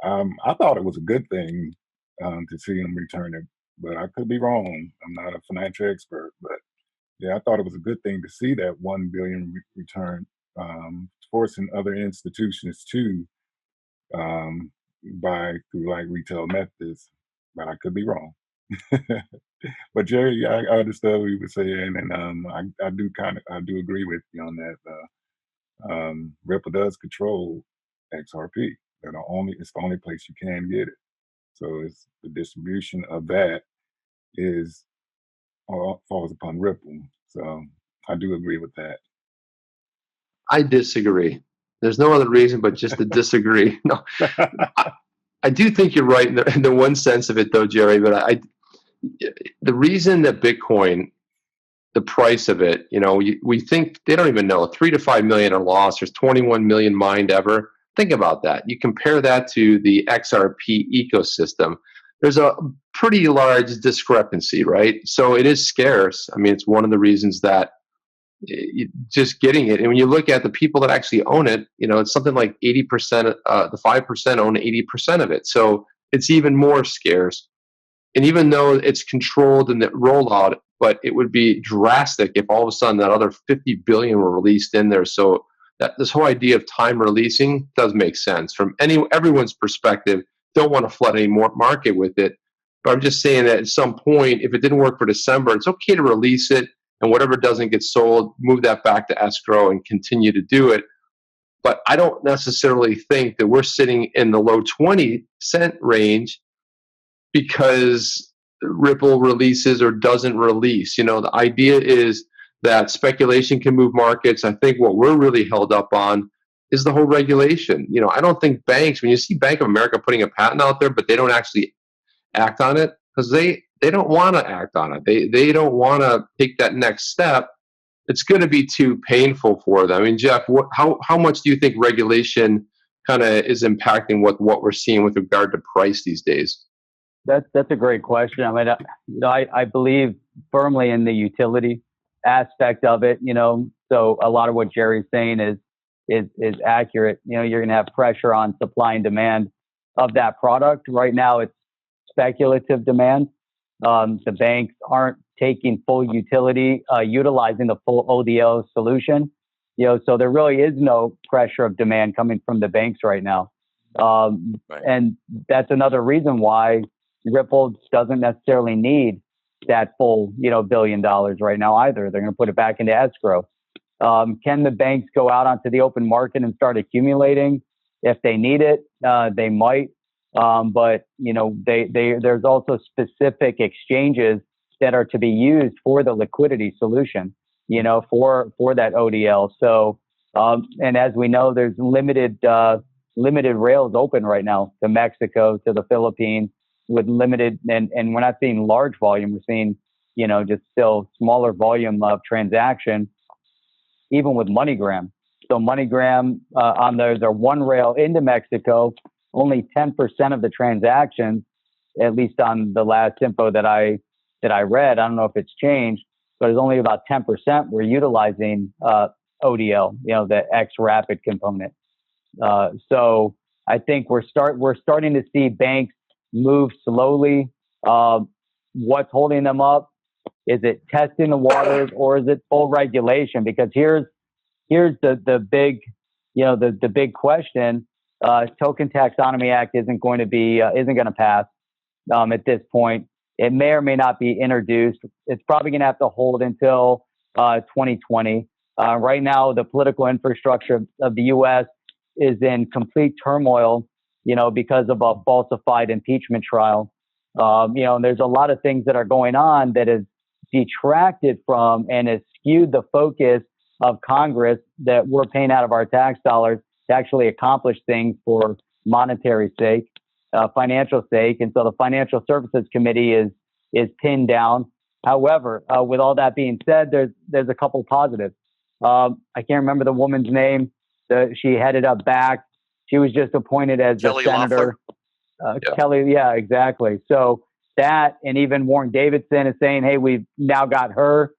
C: I thought it was a good thing to see them return it, but I could be wrong. I'm not a financial expert, but yeah, I thought it was a good thing to see that 1 billion return, forcing other institutions to buy through like retail methods, but I could be wrong. But Jerry, I understood what you were saying, and I do agree with you on that. Ripple does control XRP. It's the only place you can get it. So it's the distribution of that falls upon Ripple. So I do agree with that.
D: I disagree. There's no other reason but just to disagree. No, I do think you're right in the one sense of it, though, Jerry. But the reason that Bitcoin, the price of it, we think they don't even know 3 to 5 million are lost. There's 21 million mined ever. Think about that. You compare that to the XRP ecosystem. There's a pretty large discrepancy, right? So it is scarce. I mean, it's one of the reasons that just getting it. And when you look at the people that actually own it, it's something like 80%, the 5% own 80% of it. So it's even more scarce. And even though it's controlled in the rollout, but it would be drastic if all of a sudden that other 50 billion were released in there. So that this whole idea of time releasing does make sense from everyone's perspective. Don't want to flood any more market with it. But I'm just saying that at some point, if it didn't work for December, it's okay to release it, and whatever doesn't get sold, move that back to escrow and continue to do it. But I don't necessarily think that we're sitting in the low 20-cent range because Ripple releases or doesn't release. The idea is that speculation can move markets. I think what we're really held up on is the whole regulation. I don't think banks, when you see Bank of America putting a patent out there, but they don't actually act on it because they don't want to act on it. They don't want to take that next step. It's going to be too painful for them. I mean, Jeff, how much do you think regulation kind of is impacting what we're seeing with regard to price these days?
B: That's a great question. I mean, I believe firmly in the utility aspect of it. So a lot of what Jerry's saying is accurate. You're going to have pressure on supply and demand of that product. Right now, it's speculative demand. The banks aren't taking full utility, utilizing the full ODO solution. So there really is no pressure of demand coming from the banks right now.
E: Right.
B: And that's another reason why Ripple doesn't necessarily need that full, $1 billion right now either. They're going to put it back into escrow. Can the banks go out onto the open market and start accumulating? If they need it, they might. But there's also specific exchanges that are to be used for the liquidity solution, for that ODL. So, and as we know, there's limited rails open right now to Mexico, to the Philippines, with limited, and we're not seeing large volume. We're seeing, just still smaller volume of transaction, even with MoneyGram. So MoneyGram on their one rail into Mexico, only 10% of the transactions, at least on the last info that I read, I don't know if it's changed, but it's only about 10% were utilizing ODL, the X Rapid component. So I think we're starting to see banks move slowly. What's holding them up? Is it testing the waters, or is it full regulation? Because here's the big, the big question. Token Taxonomy Act isn't going to pass at this point. It may or may not be introduced. It's probably going to have to hold until 2020. Right now, the political infrastructure of the U.S. is in complete turmoil, because of a falsified impeachment trial. And there's a lot of things that are going on that has detracted from and has skewed the focus of Congress that we're paying out of our tax dollars to actually accomplish things for monetary sake, financial sake. And so the Financial Services Committee is pinned down. However, with all that being said, there's a couple positives. I can't remember the woman's name. She headed up back. She was just appointed as
E: Kelly
B: the senator.
E: Yeah.
B: Kelly, yeah, exactly. So that, and even Warren Davidson is saying, hey, we've now got her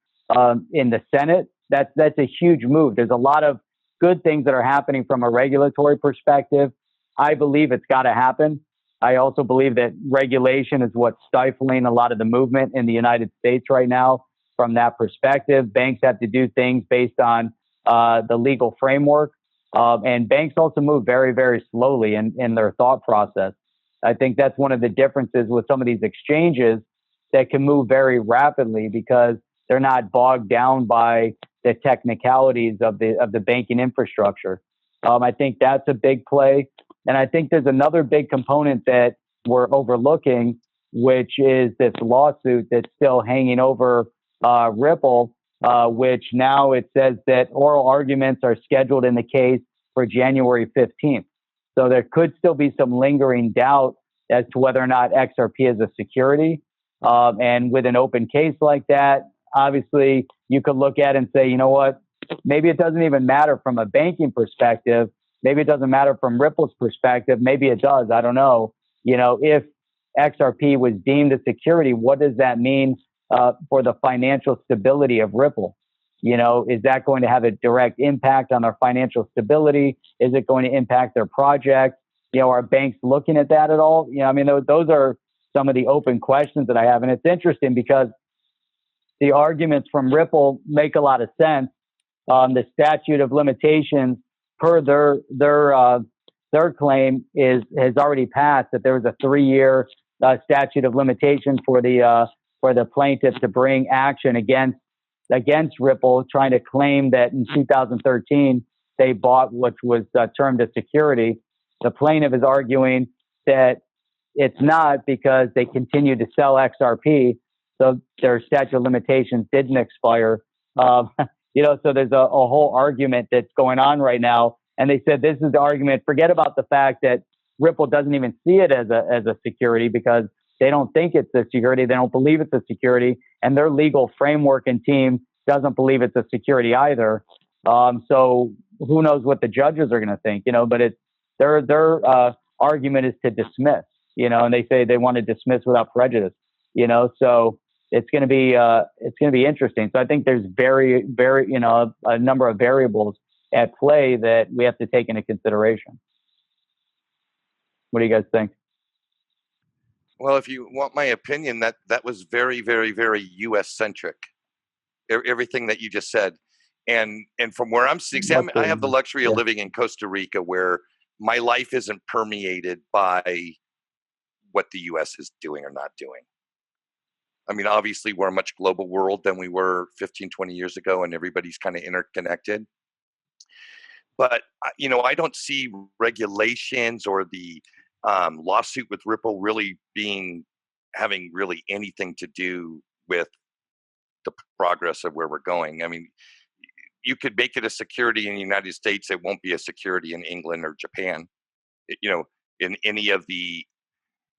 B: in the Senate. That's a huge move. There's a lot of good things that are happening from a regulatory perspective. I believe it's got to happen. I also believe that regulation is what's stifling a lot of the movement in the United States right now. From that perspective, banks have to do things based on the legal framework. And banks also move very, very slowly in their thought process. I think that's one of the differences with some of these exchanges that can move very rapidly because they're not bogged down by the technicalities of the banking infrastructure. I think that's a big play. And I think there's another big component that we're overlooking, which is this lawsuit that's still hanging over Ripple, which now it says that oral arguments are scheduled in the case for January 15th. So there could still be some lingering doubt as to whether or not XRP is a security. And with an open case like that, obviously you could look at it and say, you know what, maybe it doesn't even matter from a banking perspective. Maybe it doesn't matter from Ripple's perspective. Maybe it does. I don't know. If XRP was deemed a security, what does that mean for the financial stability of Ripple? Is that going to have a direct impact on their financial stability? Is it going to impact their project? Are banks looking at that at all? Those are some of the open questions that I have. And it's interesting because the arguments from Ripple make a lot of sense. The statute of limitations per their claim has already passed, that there was a 3-year statute of limitations for the plaintiff to bring action against Ripple, trying to claim that in 2013 they bought what was termed a security. The plaintiff is arguing that it's not because they continue to sell XRP, so their statute of limitations didn't expire. So there's a whole argument that's going on right now. And they said this is the argument. Forget about the fact that Ripple doesn't even see it as a security because they don't think it's a security. They don't believe it's a security. And their legal framework and team doesn't believe it's a security either. So who knows what the judges are going to think, but it's their argument is to dismiss, and they say they want to dismiss without prejudice, so it's going to be interesting. So I think there's very, very, a number of variables at play that we have to take into consideration. What do you guys think?
E: Well, if you want my opinion, that was very, very, very U.S. centric. Everything that you just said, and from where I'm seeing, I have the luxury of living in Costa Rica, where my life isn't permeated by what the U.S. is doing or not doing. I mean, obviously, we're a much global world than we were 15, 20 years ago, and everybody's kind of interconnected. But, I don't see regulations or the lawsuit with Ripple really having really anything to do with the progress of where we're going. I mean, you could make it a security in the United States. It won't be a security in England or Japan, in any of the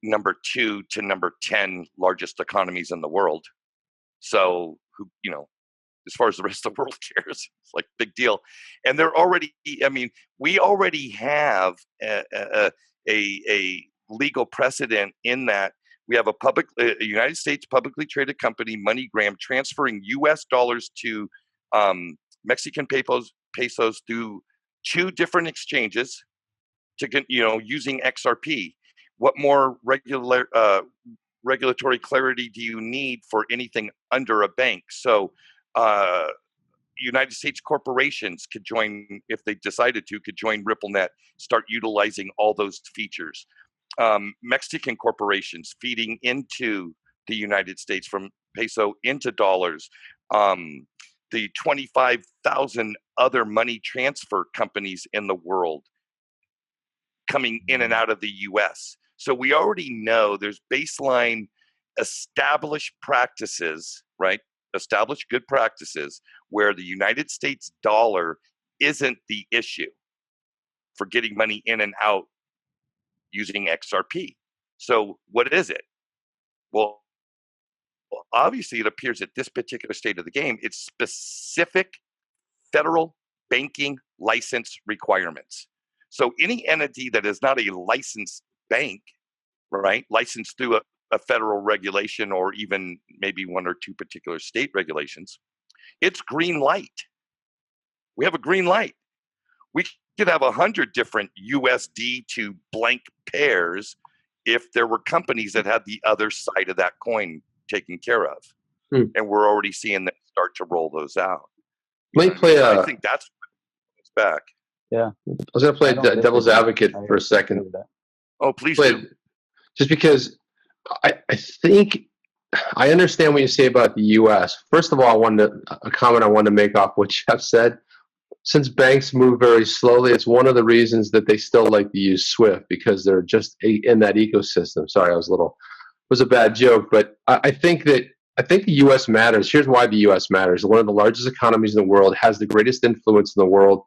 E: number 2 to number 10 largest economies in the world. So, as far as the rest of the world cares, it's like big deal. And they're already, we already have a legal precedent in that we have a United States publicly traded company, MoneyGram, transferring US dollars to Mexican pesos through 2 different exchanges using XRP. What more regulatory clarity do you need for anything under a bank? So United States corporations could join, if they decided to, could join RippleNet, start utilizing all those features. Mexican corporations feeding into the United States from peso into dollars. The 25,000 other money transfer companies in the world coming in and out of the US. So we already know there's baseline established practices, right? Established good practices where the United States dollar isn't the issue for getting money in and out using XRP. So what is it? Well, obviously it appears at this particular state of the game, it's specific federal banking license requirements. So any entity that is not a licensed bank, right, licensed through a federal regulation or even maybe 1 or 2 particular state regulations, it's green light. We have a green light. We could have 100 different USD to blank pairs if there were companies that had the other side of that coin taken care of. And we're already seeing them start to roll those out.
D: Let me play
E: I think that's what's back.
B: Yeah.
D: I was going to play devil's advocate for a second.
E: Oh, please do.
D: Just because I think I understand what you say about the U.S. First of all, a comment I wanted to make off what Jeff said. Since banks move very slowly, it's one of the reasons that they still like to use SWIFT, because they're just in that ecosystem. Sorry, it was a bad joke, but I think the U.S. matters. Here's why the U.S. matters. One of the largest economies in the world, has the greatest influence in the world.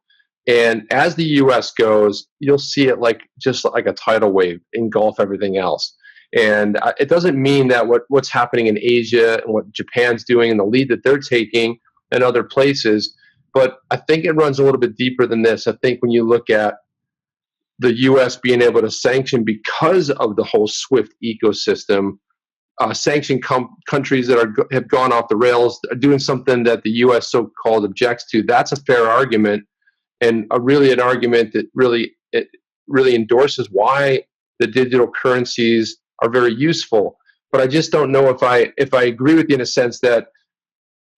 D: And as the U.S. goes, you'll see it just like a tidal wave engulf everything else. And it doesn't mean that what's happening in Asia and what Japan's doing and the lead that they're taking and other places, but I think it runs a little bit deeper than this. I think when you look at the U.S. being able to sanction because of the whole SWIFT ecosystem, sanction countries that have gone off the rails, doing something that the U.S. so-called objects to, that's a fair argument, and an argument that really endorses why the digital currencies are very useful. But I just don't know if I agree with you in a sense that,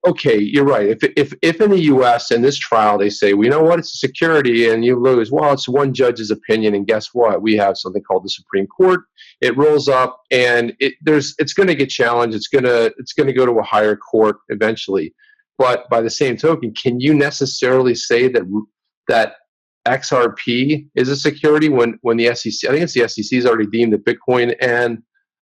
D: okay, you're right. If in the U.S. in this trial they say, well, you know what, it's a security, and you lose, well, it's one judge's opinion, and guess what? We have something called the Supreme Court. It rolls up, and it's going to get challenged. It's going to go to a higher court eventually. But by the same token, can you necessarily say that XRP is a security when the SEC, I think it's the SEC, has already deemed that Bitcoin and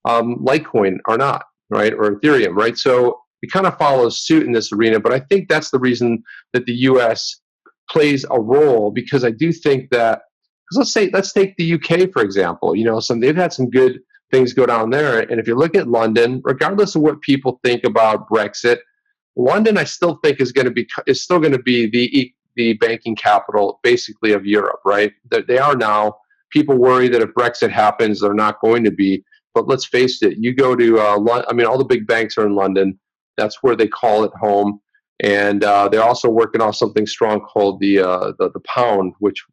D: Litecoin are not, right, or Ethereum, right? So it kind of follows suit in this arena, but I think that's the reason that the U.S. plays a role, because I do think that, because let's take the UK for example. They've had some good things go down there, and if you look at London, regardless of what people think about Brexit, London I still think is still going to be the banking capital basically of Europe, right? They are now. People worry that if Brexit happens, they're not going to be. But let's face it, you go to all the big banks are in London. That's where they call it home, and they're also working off something strong called the pound, which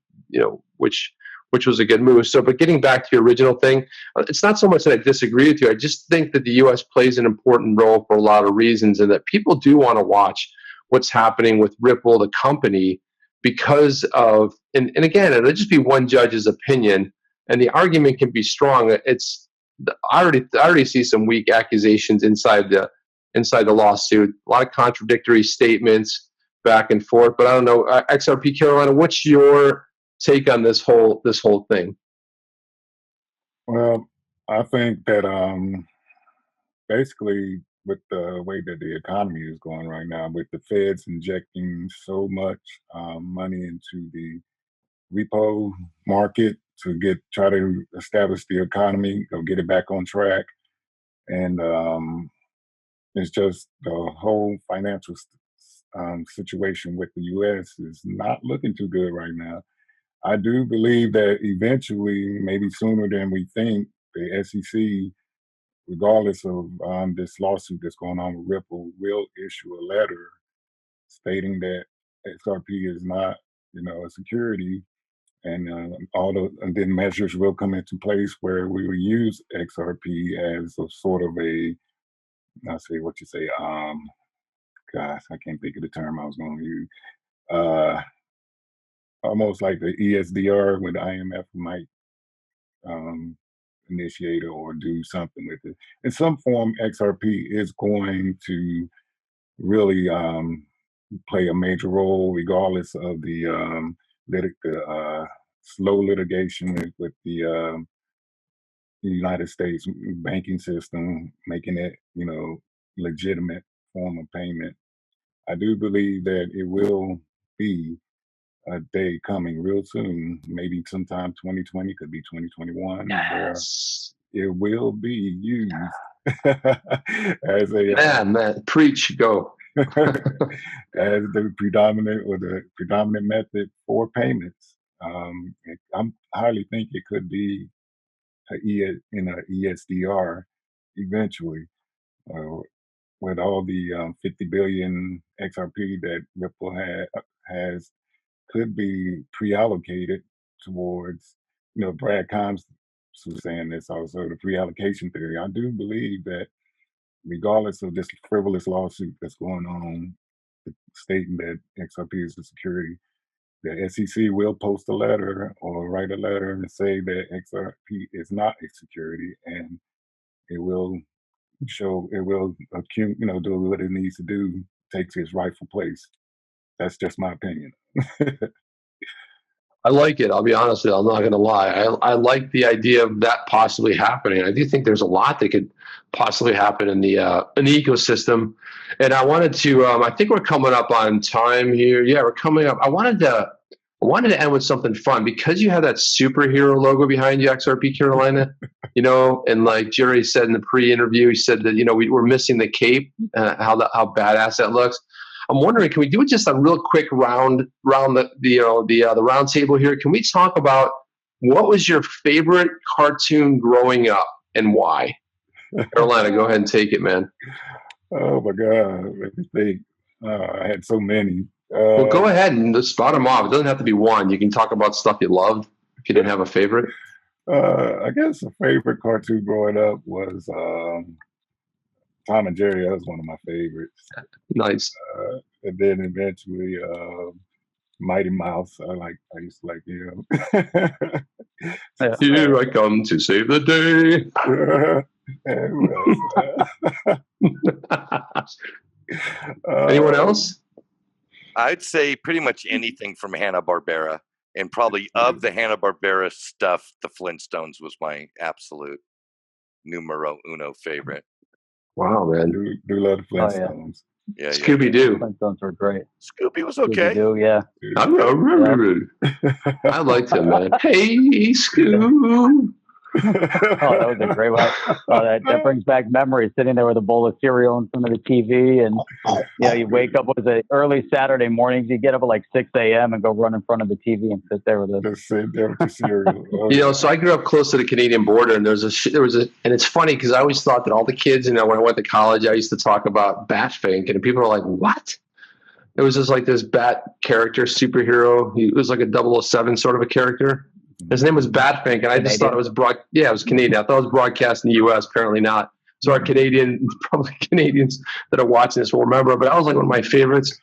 D: was a good move. So, but getting back to your original thing, it's not so much that I disagree with you. I just think that the U.S. plays an important role for a lot of reasons, and that people do want to watch what's happening with Ripple, the company, because of, and again, it'll just be one judge's opinion, and the argument can be strong. I already see some weak accusations inside the lawsuit. A lot of contradictory statements back and forth. But I don't know, XRP Carolina, what's your take on this whole thing?
C: Well, I think that basically with the way that the economy is going right now, with the Feds injecting so much money into the repo market to try to establish the economy, or get it back on track, and it's just the whole financial situation with the U.S. is not looking too good right now. I do believe that eventually, maybe sooner than we think, the SEC, regardless of this lawsuit that's going on with Ripple, will issue a letter stating that XRP is not, a security, and and then measures will come into place where we will use XRP as a sort of gosh, I can't think of the term I was going to use. Almost like the ESDR, with the IMF might initiate or do something with it. In some form, XRP is going to really play a major role, regardless of the slow litigation with the United States banking system, making it, legitimate form of payment. I do believe that it will be a day coming real soon, maybe sometime 2020, could be 2021, where it will be used as a
D: man, preach, go.
C: as the predominant method for payments. I highly think it could be in a ESDR eventually, with all the 50 billion XRP that Ripple has, could be pre-allocated towards, Brad Combs was saying this also, the pre-allocation theory. I do believe that regardless of this frivolous lawsuit that's going on, stating that XRP is a security, the SEC will post a letter or write a letter and say that XRP is not a security, and it will do what it needs to do, takes its rightful place. That's just my opinion.
D: I like it. I'll be honest with you. I'm not going to lie. I like the idea of that possibly happening. I do think there's a lot that could possibly happen in the ecosystem. And I wanted to. I think we're coming up on time here. Yeah, we're coming up. I wanted to end with something fun, because you have that superhero logo behind you, XRP Carolina. And like Jerry said in the pre-interview, he said that we're missing the cape. How badass that looks. I'm wondering, can we do just a real quick round the round table here? Can we talk about what was your favorite cartoon growing up and why? Carolina, go ahead and take it, man.
C: Oh my God, let me think. I had so many.
D: Well, go ahead and just spot them off. It doesn't have to be one. You can talk about stuff you loved if you didn't have a favorite.
C: I guess a favorite cartoon growing up was Tom and Jerry. That was one of my favorites.
D: Nice.
C: And then eventually Mighty Mouse. I used to like him.
D: Here I come to save the day. Anyone else?
E: I'd say pretty much anything from Hanna-Barbera, and probably of the Hanna-Barbera stuff, the Flintstones was my absolute numero uno favorite.
D: Wow, man.
C: Do love the Flintstones.
B: Oh,
E: yeah.
D: Scooby-Doo.
B: Flintstones were great.
E: Scooby was okay.
B: Scooby-Doo, yeah.
D: I liked him, man. Hey, Scoob.
B: Oh, that was a great one. That brings back memories, sitting there with a bowl of cereal in front of the TV, and you wake up with it early Saturday mornings. You get up at like 6 a.m. and go run in front of the TV and sit there with it.
C: Just sit there with the cereal.
D: So I grew up close to the Canadian border, and and it's funny because I always thought that all the kids, when I went to college, I used to talk about Batfink, and people are like, "What?" It was just like this bat character, superhero. He was like a 007 sort of a character. His name was Batfink, and I just thought it was it was Canadian. I thought it was broadcast in the U.S. Apparently not. So our Canadians that are watching this will remember. But I was like one of my favorites.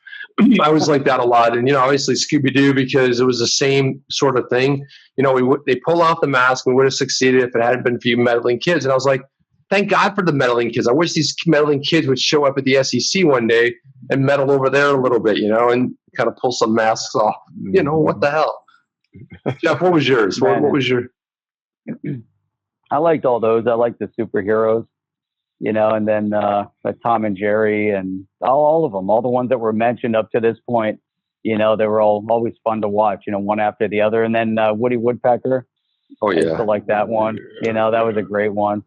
D: I was like that a lot. And, obviously Scooby-Doo, because it was the same sort of thing. They pull off the mask. We would have succeeded if it hadn't been for you meddling kids. And I was like, thank God for the meddling kids. I wish these meddling kids would show up at the SEC one day and meddle over there a little bit, and kind of pull some masks off. What the hell? Jeff, what was yours? What was your...
B: I liked all those. I liked the superheroes, and then the Tom and Jerry and all of them, all the ones that were mentioned up to this point. They were all always fun to watch, one after the other. And then Woody Woodpecker.
D: Oh, yeah.
B: I used to like that one. That was a great one.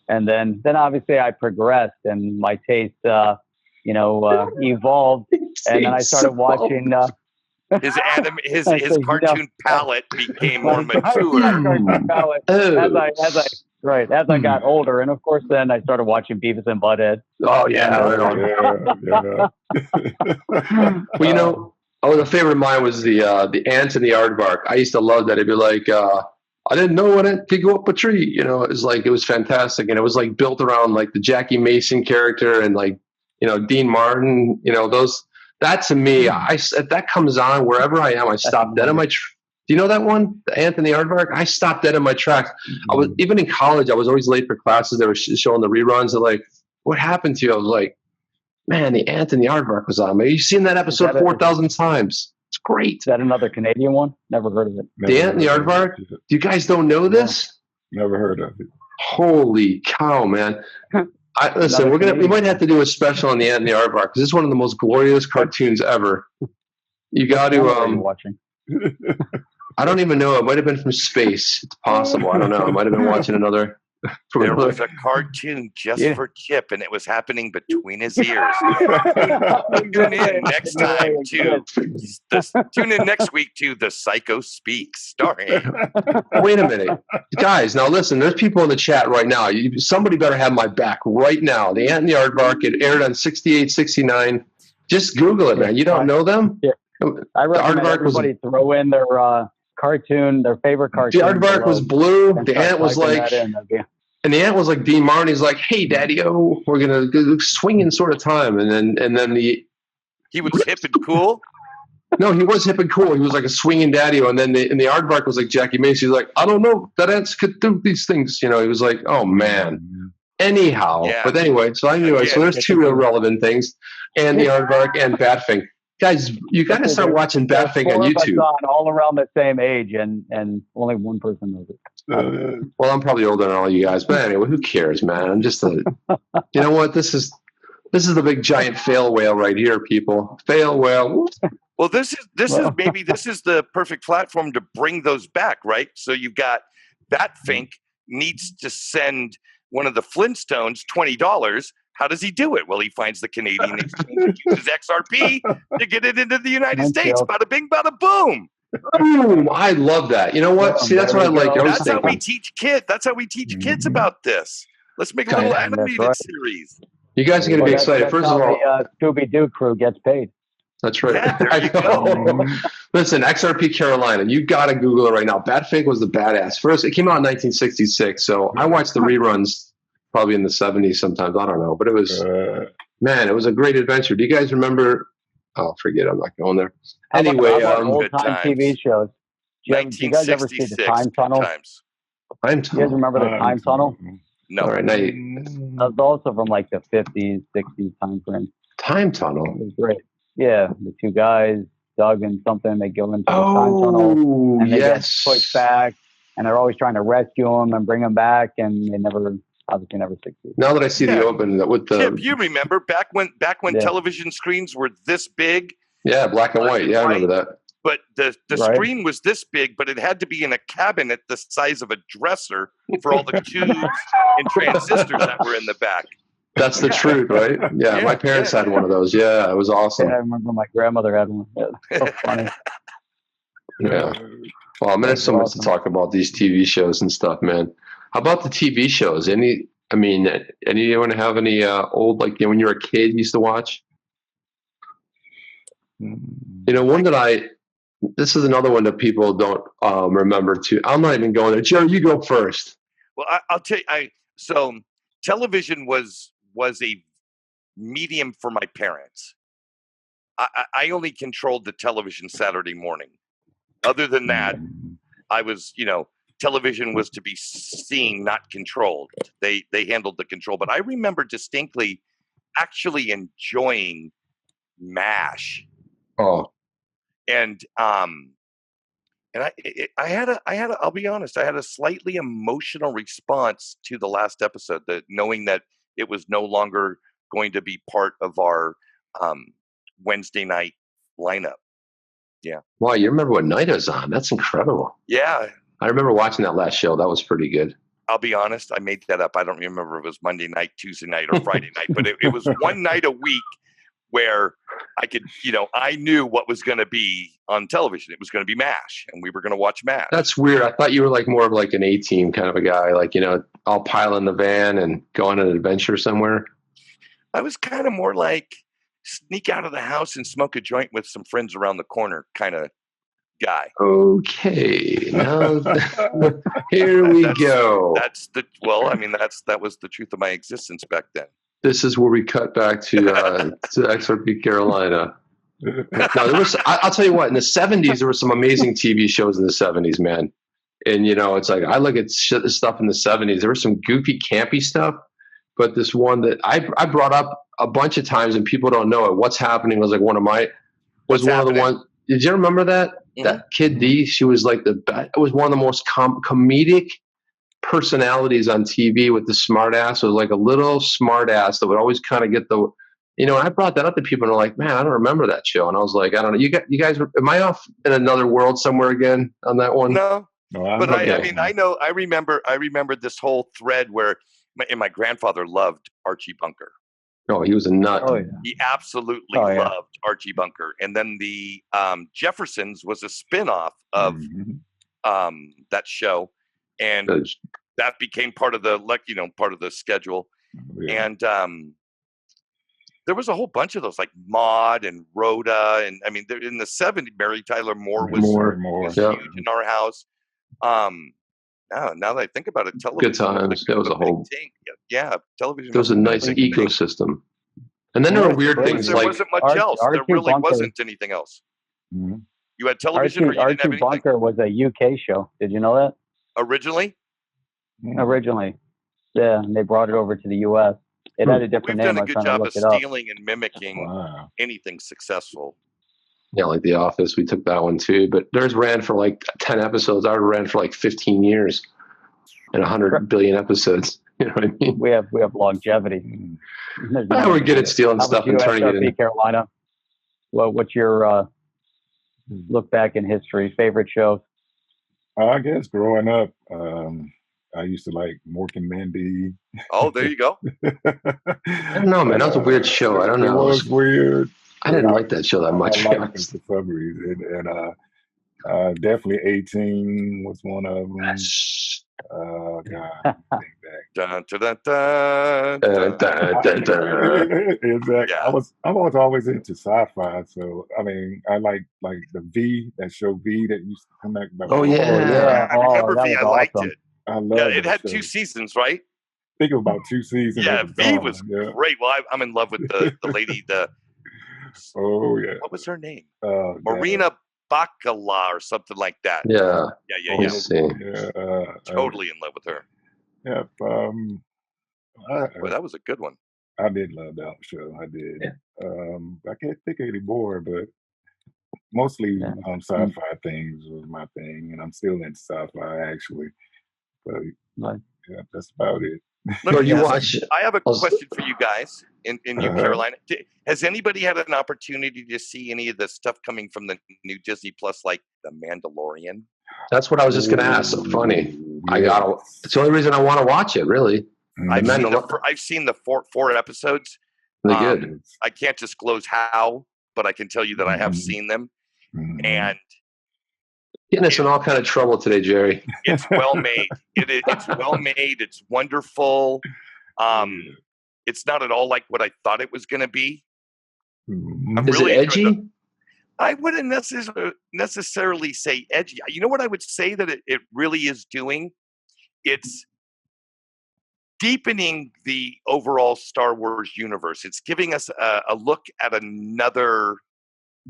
B: And then obviously I progressed and my taste, evolved. And then I started watching.
E: His cartoon palette became more mature.
B: As I got older, and of course, then I started watching Beavis and Butthead.
D: Oh yeah, Well, a favorite of mine was the ants and the aardvark. I used to love that. It'd be like, I didn't know an ant could go up a tree. It was fantastic, and it was like built around like the Jackie Mason character and like Dean Martin. Those. That to me, if that comes on wherever I am, I stop dead in my. Do you know that one, the Ant and the Aardvark? I stopped dead in my tracks. I was even in college. I was always late for classes. They were showing the reruns. They're like, "What happened to you?" I was like, "Man, the Ant and the Aardvark was on. Man, you've seen that episode 4,000 times. It's great."
B: Is that another Canadian one? Never heard of it.
D: The Ant and the Aardvark. You guys don't know this?
C: Never heard of it.
D: Holy cow, man! Listen, we might have to do a special on the Ant and the Aardvark because it's one of the most glorious cartoons ever. You got to
B: watching.
D: I don't even know. It might have been from space. It's possible. I don't know. I might have been watching another.
E: There was a cartoon just for Chip, and it was happening between his ears. Tune in next time tune in next week to The Psycho Speaks, starring.
D: Wait a minute, guys. Now listen. There's people in the chat right now. Somebody better have my back right now. The Ant and the Aardvark. It aired on 68, 69. Just Google it, man. You don't know them?
B: Yeah. I recommend everybody throw in their cartoon, their favorite cartoon.
D: The aardvark was blue. The ant was like, and the ant was like Dean Martin. He's like, "Hey, Daddy-O, we're gonna go swinging sort of time." And then
E: he was hip and cool.
D: No, he was hip and cool. He was like a swinging Daddy-O. And then the aardvark was like Jackie Mason. He's like, "I don't know that ants could do these things." He was like, "Oh man." Anyhow, but anyway, so there's two real relevant things, and the aardvark and Batfink. Guys, you got to start watching Batfink on YouTube.
B: All around the same age, and only one person knows it.
D: Well, I'm probably older than all you guys, but anyway, who cares, man? I'm just you know what? This is the big giant fail whale right here, people. Fail whale.
E: Well, this is the perfect platform to bring those back, right? So you've got Batfink needs to send one of the Flintstones $20. How does he do it? Well, he finds the Canadian exchange and uses XRP to get it into the United States. Bada bing, bada boom.
D: Boom! I love that. You know what? See, that's what I like.
E: That's how we teach kids. That's how we teach kids about this. Let's make a little animated series.
D: You guys are going to be excited. First of all,
B: the Scooby-Doo crew gets paid.
D: That's right.
E: Yeah, there you go.
D: Listen, XRP Carolina, you got to Google it right now. Batfink was the badass. First, it came out in 1966, so I watched the reruns probably in the 70s sometimes. I don't know, but it was, man, it was a great adventure. Do you guys remember? Oh, forget it. I'm not going there. Anyway,
B: old-time TV shows. Do you guys ever see the Time Tunnel?
D: Time Tunnel.
B: You guys remember the Time Tunnel?
E: No.
D: All right, now
B: That's also from like the 50s, 60s time frame.
D: Time Tunnel.
B: It was great. Yeah, the two guys, Doug and something, they go into the time tunnel and they get pushed back, and they're always trying to rescue them and bring them back, and they obviously never succeed.
D: Now that I see the open with the
E: Chip, you remember back when television screens were this big?
D: Yeah, black and white. Yeah, I remember that.
E: But the screen was this big, but it had to be in a cabinet the size of a dresser for all the tubes and transistors that were in the back.
D: That's the truth, right? Yeah, my parents had one of those. Yeah, it was awesome.
B: Yeah, I remember my grandmother had one. Yeah, so funny.
D: Yeah. Well, man, there's so much to talk about these TV shows and stuff, man. How about the TV shows? Anyone have any old, like, when you were a kid, you used to watch? One that this is another one that people don't remember too. I'm not even going there. Joe, you go first.
E: Well, I'll tell you. So television was a medium for my parents. I only controlled the television Saturday morning. Other than that, I was, television was to be seen, not controlled. They handled the control. But I remember distinctly actually enjoying MASH.
D: Oh,
E: And I'll be honest, I had a slightly emotional response to the last episode, that knowing that it was no longer going to be part of our Wednesday night lineup. Yeah.
D: wow, you remember what night it was on? That's incredible.
E: Yeah.
D: I remember watching that last show. That was pretty good.
E: I'll be honest, I made that up. I don't remember if it was Monday night, Tuesday night, or Friday night, but it was one night a week where I could, I knew what was going to be on television. It was going to be MASH, and we were going to watch MASH.
D: That's weird. I thought you were like more of like an A-team kind of a guy, like, I'll pile in the van and go on an adventure somewhere.
E: I was kind of more like sneak out of the house and smoke a joint with some friends around the corner kind of guy.
D: Okay, now here we go.
E: That was the truth of my existence back then.
D: This is where we cut back to XRP Carolina. Now, I'll tell you what, in the 70s, there were some amazing TV shows in the 70s, man. And, it's like, I look at stuff in the 70s. There was some goofy, campy stuff. But this one that I brought up a bunch of times and people don't know it. What's Happening was like one of the ones. Did you remember that? Mm-hmm. That Kid D, she was like it was one of the most comedic personalities on TV with the smart ass. It was like a little smart ass that would always kind of get the, and I brought that up to people and they're like, man, I don't remember that show. And I was like, I don't know. You guys, am I off in another world somewhere again on that one?
E: No, but okay. I remember this whole thread where my grandfather loved Archie Bunker.
D: Oh, he was a nut.
B: Oh, yeah.
E: He absolutely loved Archie Bunker. And then the Jeffersons was a spinoff of that show. And that became part of the schedule. Yeah. And there was a whole bunch of those, like Maude and Rhoda. And I mean, in the 70s, Mary Tyler Moore was huge in our house. Now that I think about it, television.
D: Good times. That was a whole
E: thing. Yeah, television.
D: There was a nice ecosystem. And then there were weird things
E: there wasn't much else. There really wasn't anything else.
B: Mm-hmm.
E: You had television, or you didn't have anything?
B: Archie Bunker was a UK show. Did you know that?
E: Originally?
B: Originally. Yeah, and they brought it over to the US. It had a different name.
E: We've done a good job of stealing and mimicking anything successful.
D: Yeah, like The Office, we took that one too. But theirs ran for like 10 episodes. Ours ran for like 15 years and 100 billion episodes. You know what I mean?
B: We have longevity.
D: We're good at stealing stuff and turning it into
B: Carolina. Well, what's your look back in history? Favorite shows?
C: I guess growing up, I used to like Mork and Mindy.
E: Oh, there you go.
D: I don't know, man. That was a weird show. I don't know.
C: It was weird.
D: I didn't like that show that much.
C: I liked it for some reason. And definitely 18 was one of them. God.
E: Dun, dun, dun, dun, dun, dun, dun.
C: Exactly.
E: Yeah.
C: I was always into sci-fi, so I mean, I like the V, that show V that used to come back.
D: Oh yeah.
E: I remember V. I liked
B: awesome.
E: it.
C: I love
E: it. Had 2 seasons, right?
C: I think it was about 2 seasons.
E: Yeah, V was great. Well, I'm in love with the lady.
C: Oh yeah.
E: What was her name? Marina Bacala or something like that.
D: Yeah.
E: Totally in love with her.
C: Yeah.
E: Well, that was a good one.
C: I did love that show. I did. Yeah. I can't think anymore, but mostly sci-fi things was my thing, and I'm still into sci-fi actually. But yeah, that's about it.
E: I have a question for you guys in Carolina. Has anybody had an opportunity to see any of the stuff coming from the new Disney Plus, like The Mandalorian?
D: That's what I was just going to ask. So funny. Yes. It's the only reason I want to watch it, really.
E: I've seen the four episodes.
D: Really good.
E: I can't disclose how, but I can tell you that I have seen them. And
D: getting us in all kind of trouble today, Jerry.
E: It's well made. It's well made. It's wonderful. It's not at all like what I thought it was going to be.
D: Is it edgy?
E: I wouldn't necessarily say edgy. You know what I would say that it really is doing? It's deepening the overall Star Wars universe. It's giving us a look at another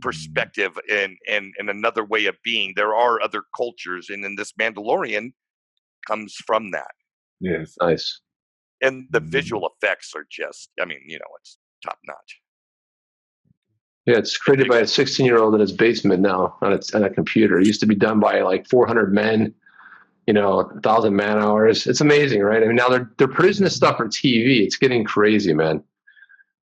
E: perspective and another way of being. There are other cultures, and then this Mandalorian comes from that.
C: Yes.
D: Nice.
E: And the visual effects are just, I mean, it's top notch.
D: Yeah, it's created by a 16-year-old in his basement now on a computer. It used to be done by like 400 men, 1,000 man hours. It's amazing, right? I mean, now they're producing this stuff for TV. It's getting crazy, man.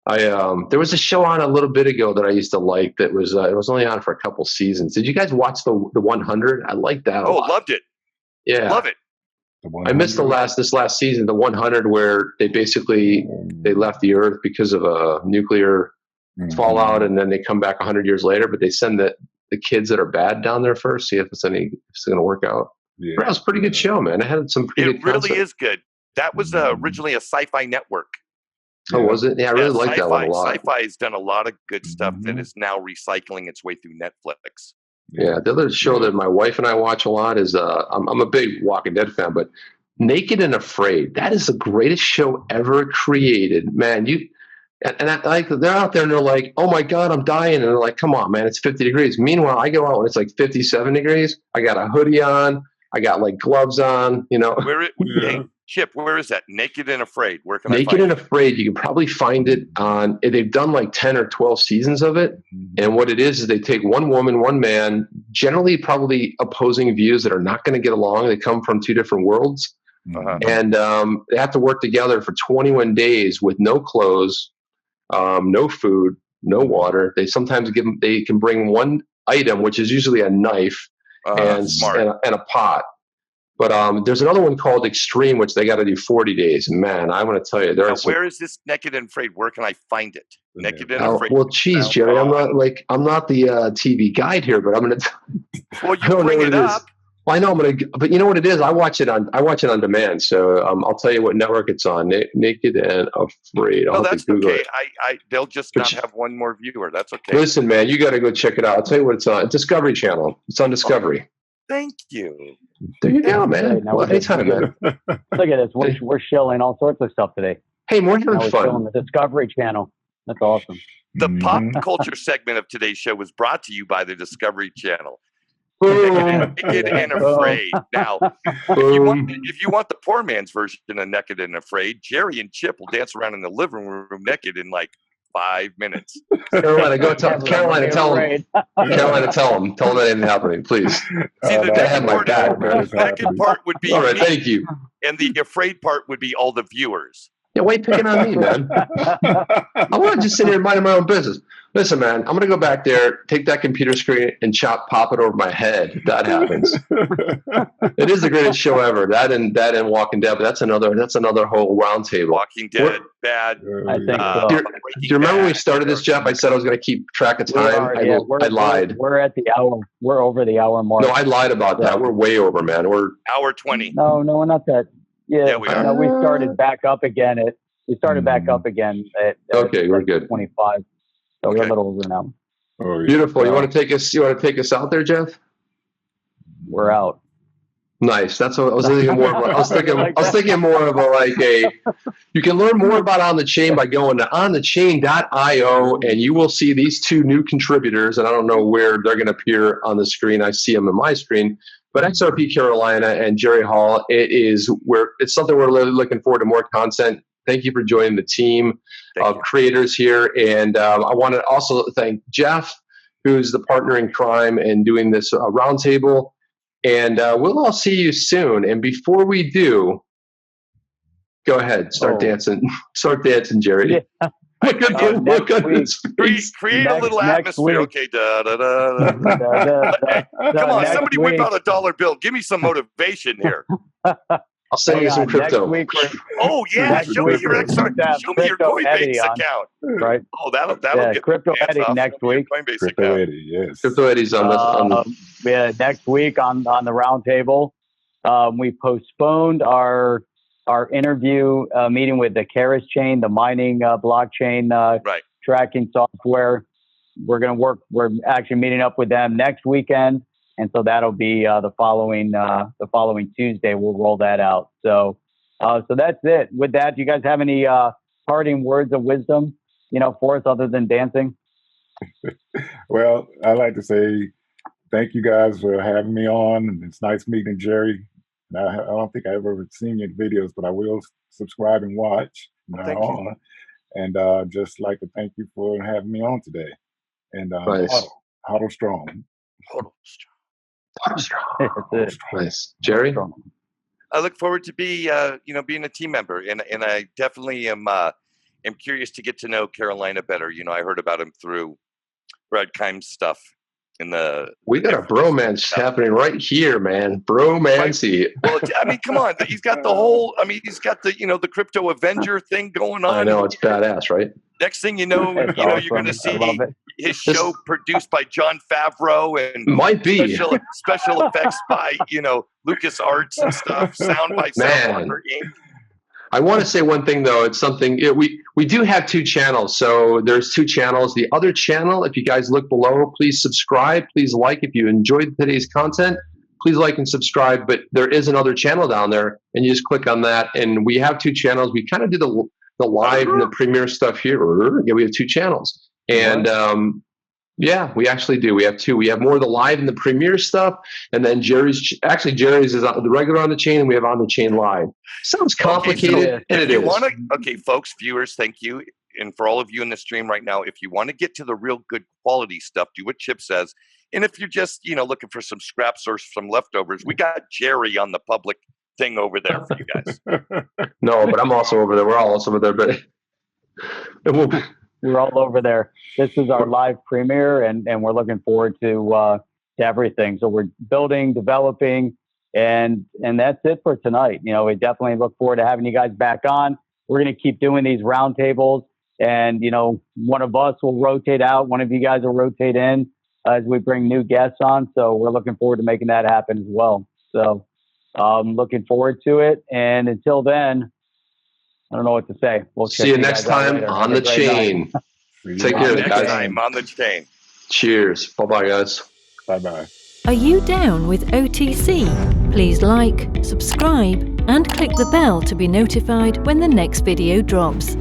D: There was a show on a little bit ago that I used to like that was it was only on for a couple seasons. Did you guys watch the 100? I liked that.
E: Oh, loved it.
D: Yeah,
E: love it.
D: I missed this last season, the 100, where they basically they left the Earth because of a nuclear fallout, and then they come back 100 years later. But they send the kids that are bad down there first, see if it's going to work out.
C: Yeah.
D: That was a pretty good show, man. It had some pretty.
E: It really is good. That was originally a Sci-Fi Network.
D: Oh, was it? Yeah, I really like that one a lot.
E: Sci-Fi has done a lot of good stuff that is now recycling its way through Netflix.
D: Yeah, the other show that my wife and I watch a lot is I'm a big Walking Dead fan, but Naked and Afraid. That is the greatest show ever created, man. They're out there and they're like, "Oh my God, I'm dying," and they're like, "Come on, man, it's 50 degrees." Meanwhile, I go out when it's like 57 degrees. I got a hoodie on. I got like gloves on.
E: Hey, Chip, where is that? Naked and Afraid. Where can I find it?
D: Naked and Afraid, you can probably find it on, they've done like 10 or 12 seasons of it. And what it is they take one woman, one man, generally probably opposing views that are not going to get along. They come from two different worlds. And they have to work together for 21 days with no clothes, no food, no water. They sometimes they can bring one item, which is usually a knife and a pot. But there's another one called Extreme, which they got to do 40 days. Man, I want to tell you,
E: where is this Naked and Afraid? Where can I find it? Naked and Afraid.
D: Well, geez, Jerry, I'm not the TV guide here, but I'm going to.
E: Well, you bring it up.
D: Well, I know I'm going to, but you know what it is? I watch it on demand. So I'll tell you what network it's on. Naked and Afraid.
E: No, that's okay. They'll just not have one more viewer. That's okay.
D: Listen, man, you got to go check it out. I'll tell you what it's on. Discovery Channel. It's on Discovery.
E: Thank you.
D: There you go, man. Well, anytime, man.
B: Look at this. We're shilling all sorts of stuff today.
D: Hey, we're having fun.
B: On the Discovery Channel. That's awesome.
E: The pop culture segment of today's show was brought to you by the Discovery Channel. Naked and Afraid. Now, if you want the poor man's version of Naked and Afraid, Jerry and Chip will dance around in the living room naked in like 5 minutes.
D: Carolina, tell them. Carolina, tell them that ain't happening, please.
E: See, the second part would be
D: all right. Thank you.
E: And the afraid part would be all the viewers.
D: Yeah, why are you picking on me, man? I want to just sit here and mind my own business. Listen, man, I'm going to go back there, take that computer screen, and pop it over my head. If that happens. It is the greatest show ever. That and Walking Dead, but that's another whole roundtable.
E: Walking Dead, bad.
B: I think so.
D: Do you remember when we started this, Jeff? I said I was going to keep track of time. I lied.
B: We're at the hour. We're over the hour mark.
D: No, I lied about that. We're way over, man. We're
E: hour 20.
B: No, we're not that. Yeah,
E: we are.
B: No, we started back up again at.
D: Okay, we're good.
B: 25. So we're a little over now.
C: Oh, yeah.
D: Beautiful. You want to take us out there, Jeff?
B: We're out.
D: Nice. That's what I was thinking more of. I was thinking more of you can learn more about On the Chain by going to onthechain.io, and you will see these two new contributors, and I don't know where they're going to appear on the screen. I see them on my screen. But XRP Carolina and Jerry Hall, it's something we're really looking forward to, more content. Thank you for joining the team of creators here. And I want to also thank Jeff, who's the partner in crime and doing this roundtable. And we'll all see you soon. And before we do, go ahead, start dancing. Start dancing, Jerry.
B: Yeah.
D: Look at his face.
E: Create a little atmosphere. Okay. Come on, somebody whip out a dollar bill. Give me some motivation here.
D: I'll send you some crypto.
E: Show me your XRP. Show me your Coinbase account.
B: Right.
E: Oh, that'll get
B: Crypto Eddie next week.
E: Coinbase
C: Crypto
E: account.
C: Eddie, yes.
D: Crypto Eddie's on this.
B: Next week on the roundtable, we postponed our interview meeting with the Keras chain, the mining blockchain tracking software. We're actually meeting up with them next weekend. And so that'll be the following Tuesday. We'll roll that out. So that's it. With that, do you guys have any parting words of wisdom, for us other than dancing?
C: Well, I'd like to say thank you guys for having me on. And it's nice meeting Jerry. And I don't think I've ever seen your videos, but I will subscribe and watch
E: Well,
C: now
E: thank you.
C: on. And just like to thank you for having me on today. And
D: Nice.
C: huddle strong.
E: Total.
B: That's it.
D: Nice. Jerry?
E: I look forward to being a team member, and I definitely am curious to get to know Carolina better. I heard about him through Brad Kime's stuff in the.
D: We got a bromance happening right here, man. Bromancy.
E: Well, I mean, come on. He's got the whole. I mean, he's got the crypto Avenger thing going on.
D: I know, it's badass, right?
E: Next thing you know,
B: That's
E: you're
B: awesome.
E: going to
B: I
E: see
B: love it.
E: his show produced by John Favreau and
D: Might be.
E: special effects by Lucas Arts and stuff. Sound by Soundwalker Inc.
D: I want to say one thing though. It's something we do have 2 channels. So there's 2 channels. The other channel, if you guys look below, please subscribe. Please like if you enjoyed today's content. Please like and subscribe. But there is another channel down there, and you just click on that. And we have 2 channels. We kind of do the live and the premiere stuff here. Yeah, we have 2 channels, and yeah, we actually do. We have 2. We have more of the live and the premiere stuff, and then Jerry's is the regular on the chain, and we have on the chain live. Sounds complicated, and it is.
E: Okay, folks, viewers, thank you, and for all of you in the stream right now, if you want to get to the real good quality stuff, do what Chip says. And if you're just looking for some scraps or some leftovers, we got Jerry on the public thing over there for you guys.
D: No, but I'm also over there. We're all also over there, but
B: we're all over there. This is our live premiere, and we're looking forward to everything. So we're building, developing, and that's it for tonight. We definitely look forward to having you guys back on. We're going to keep doing these roundtables, and one of us will rotate out, one of you guys will rotate in as we bring new guests on. So we're looking forward to making that happen as well. So looking forward to it. And until then, I don't know what to say. We'll
D: see you next time on the chain. Take care,
E: next
D: guys.
E: time on the chain.
D: Cheers. Bye-bye, guys.
C: Bye-bye.
A: Are you down with OTC? Please like, subscribe, and click the bell to be notified when the next video drops.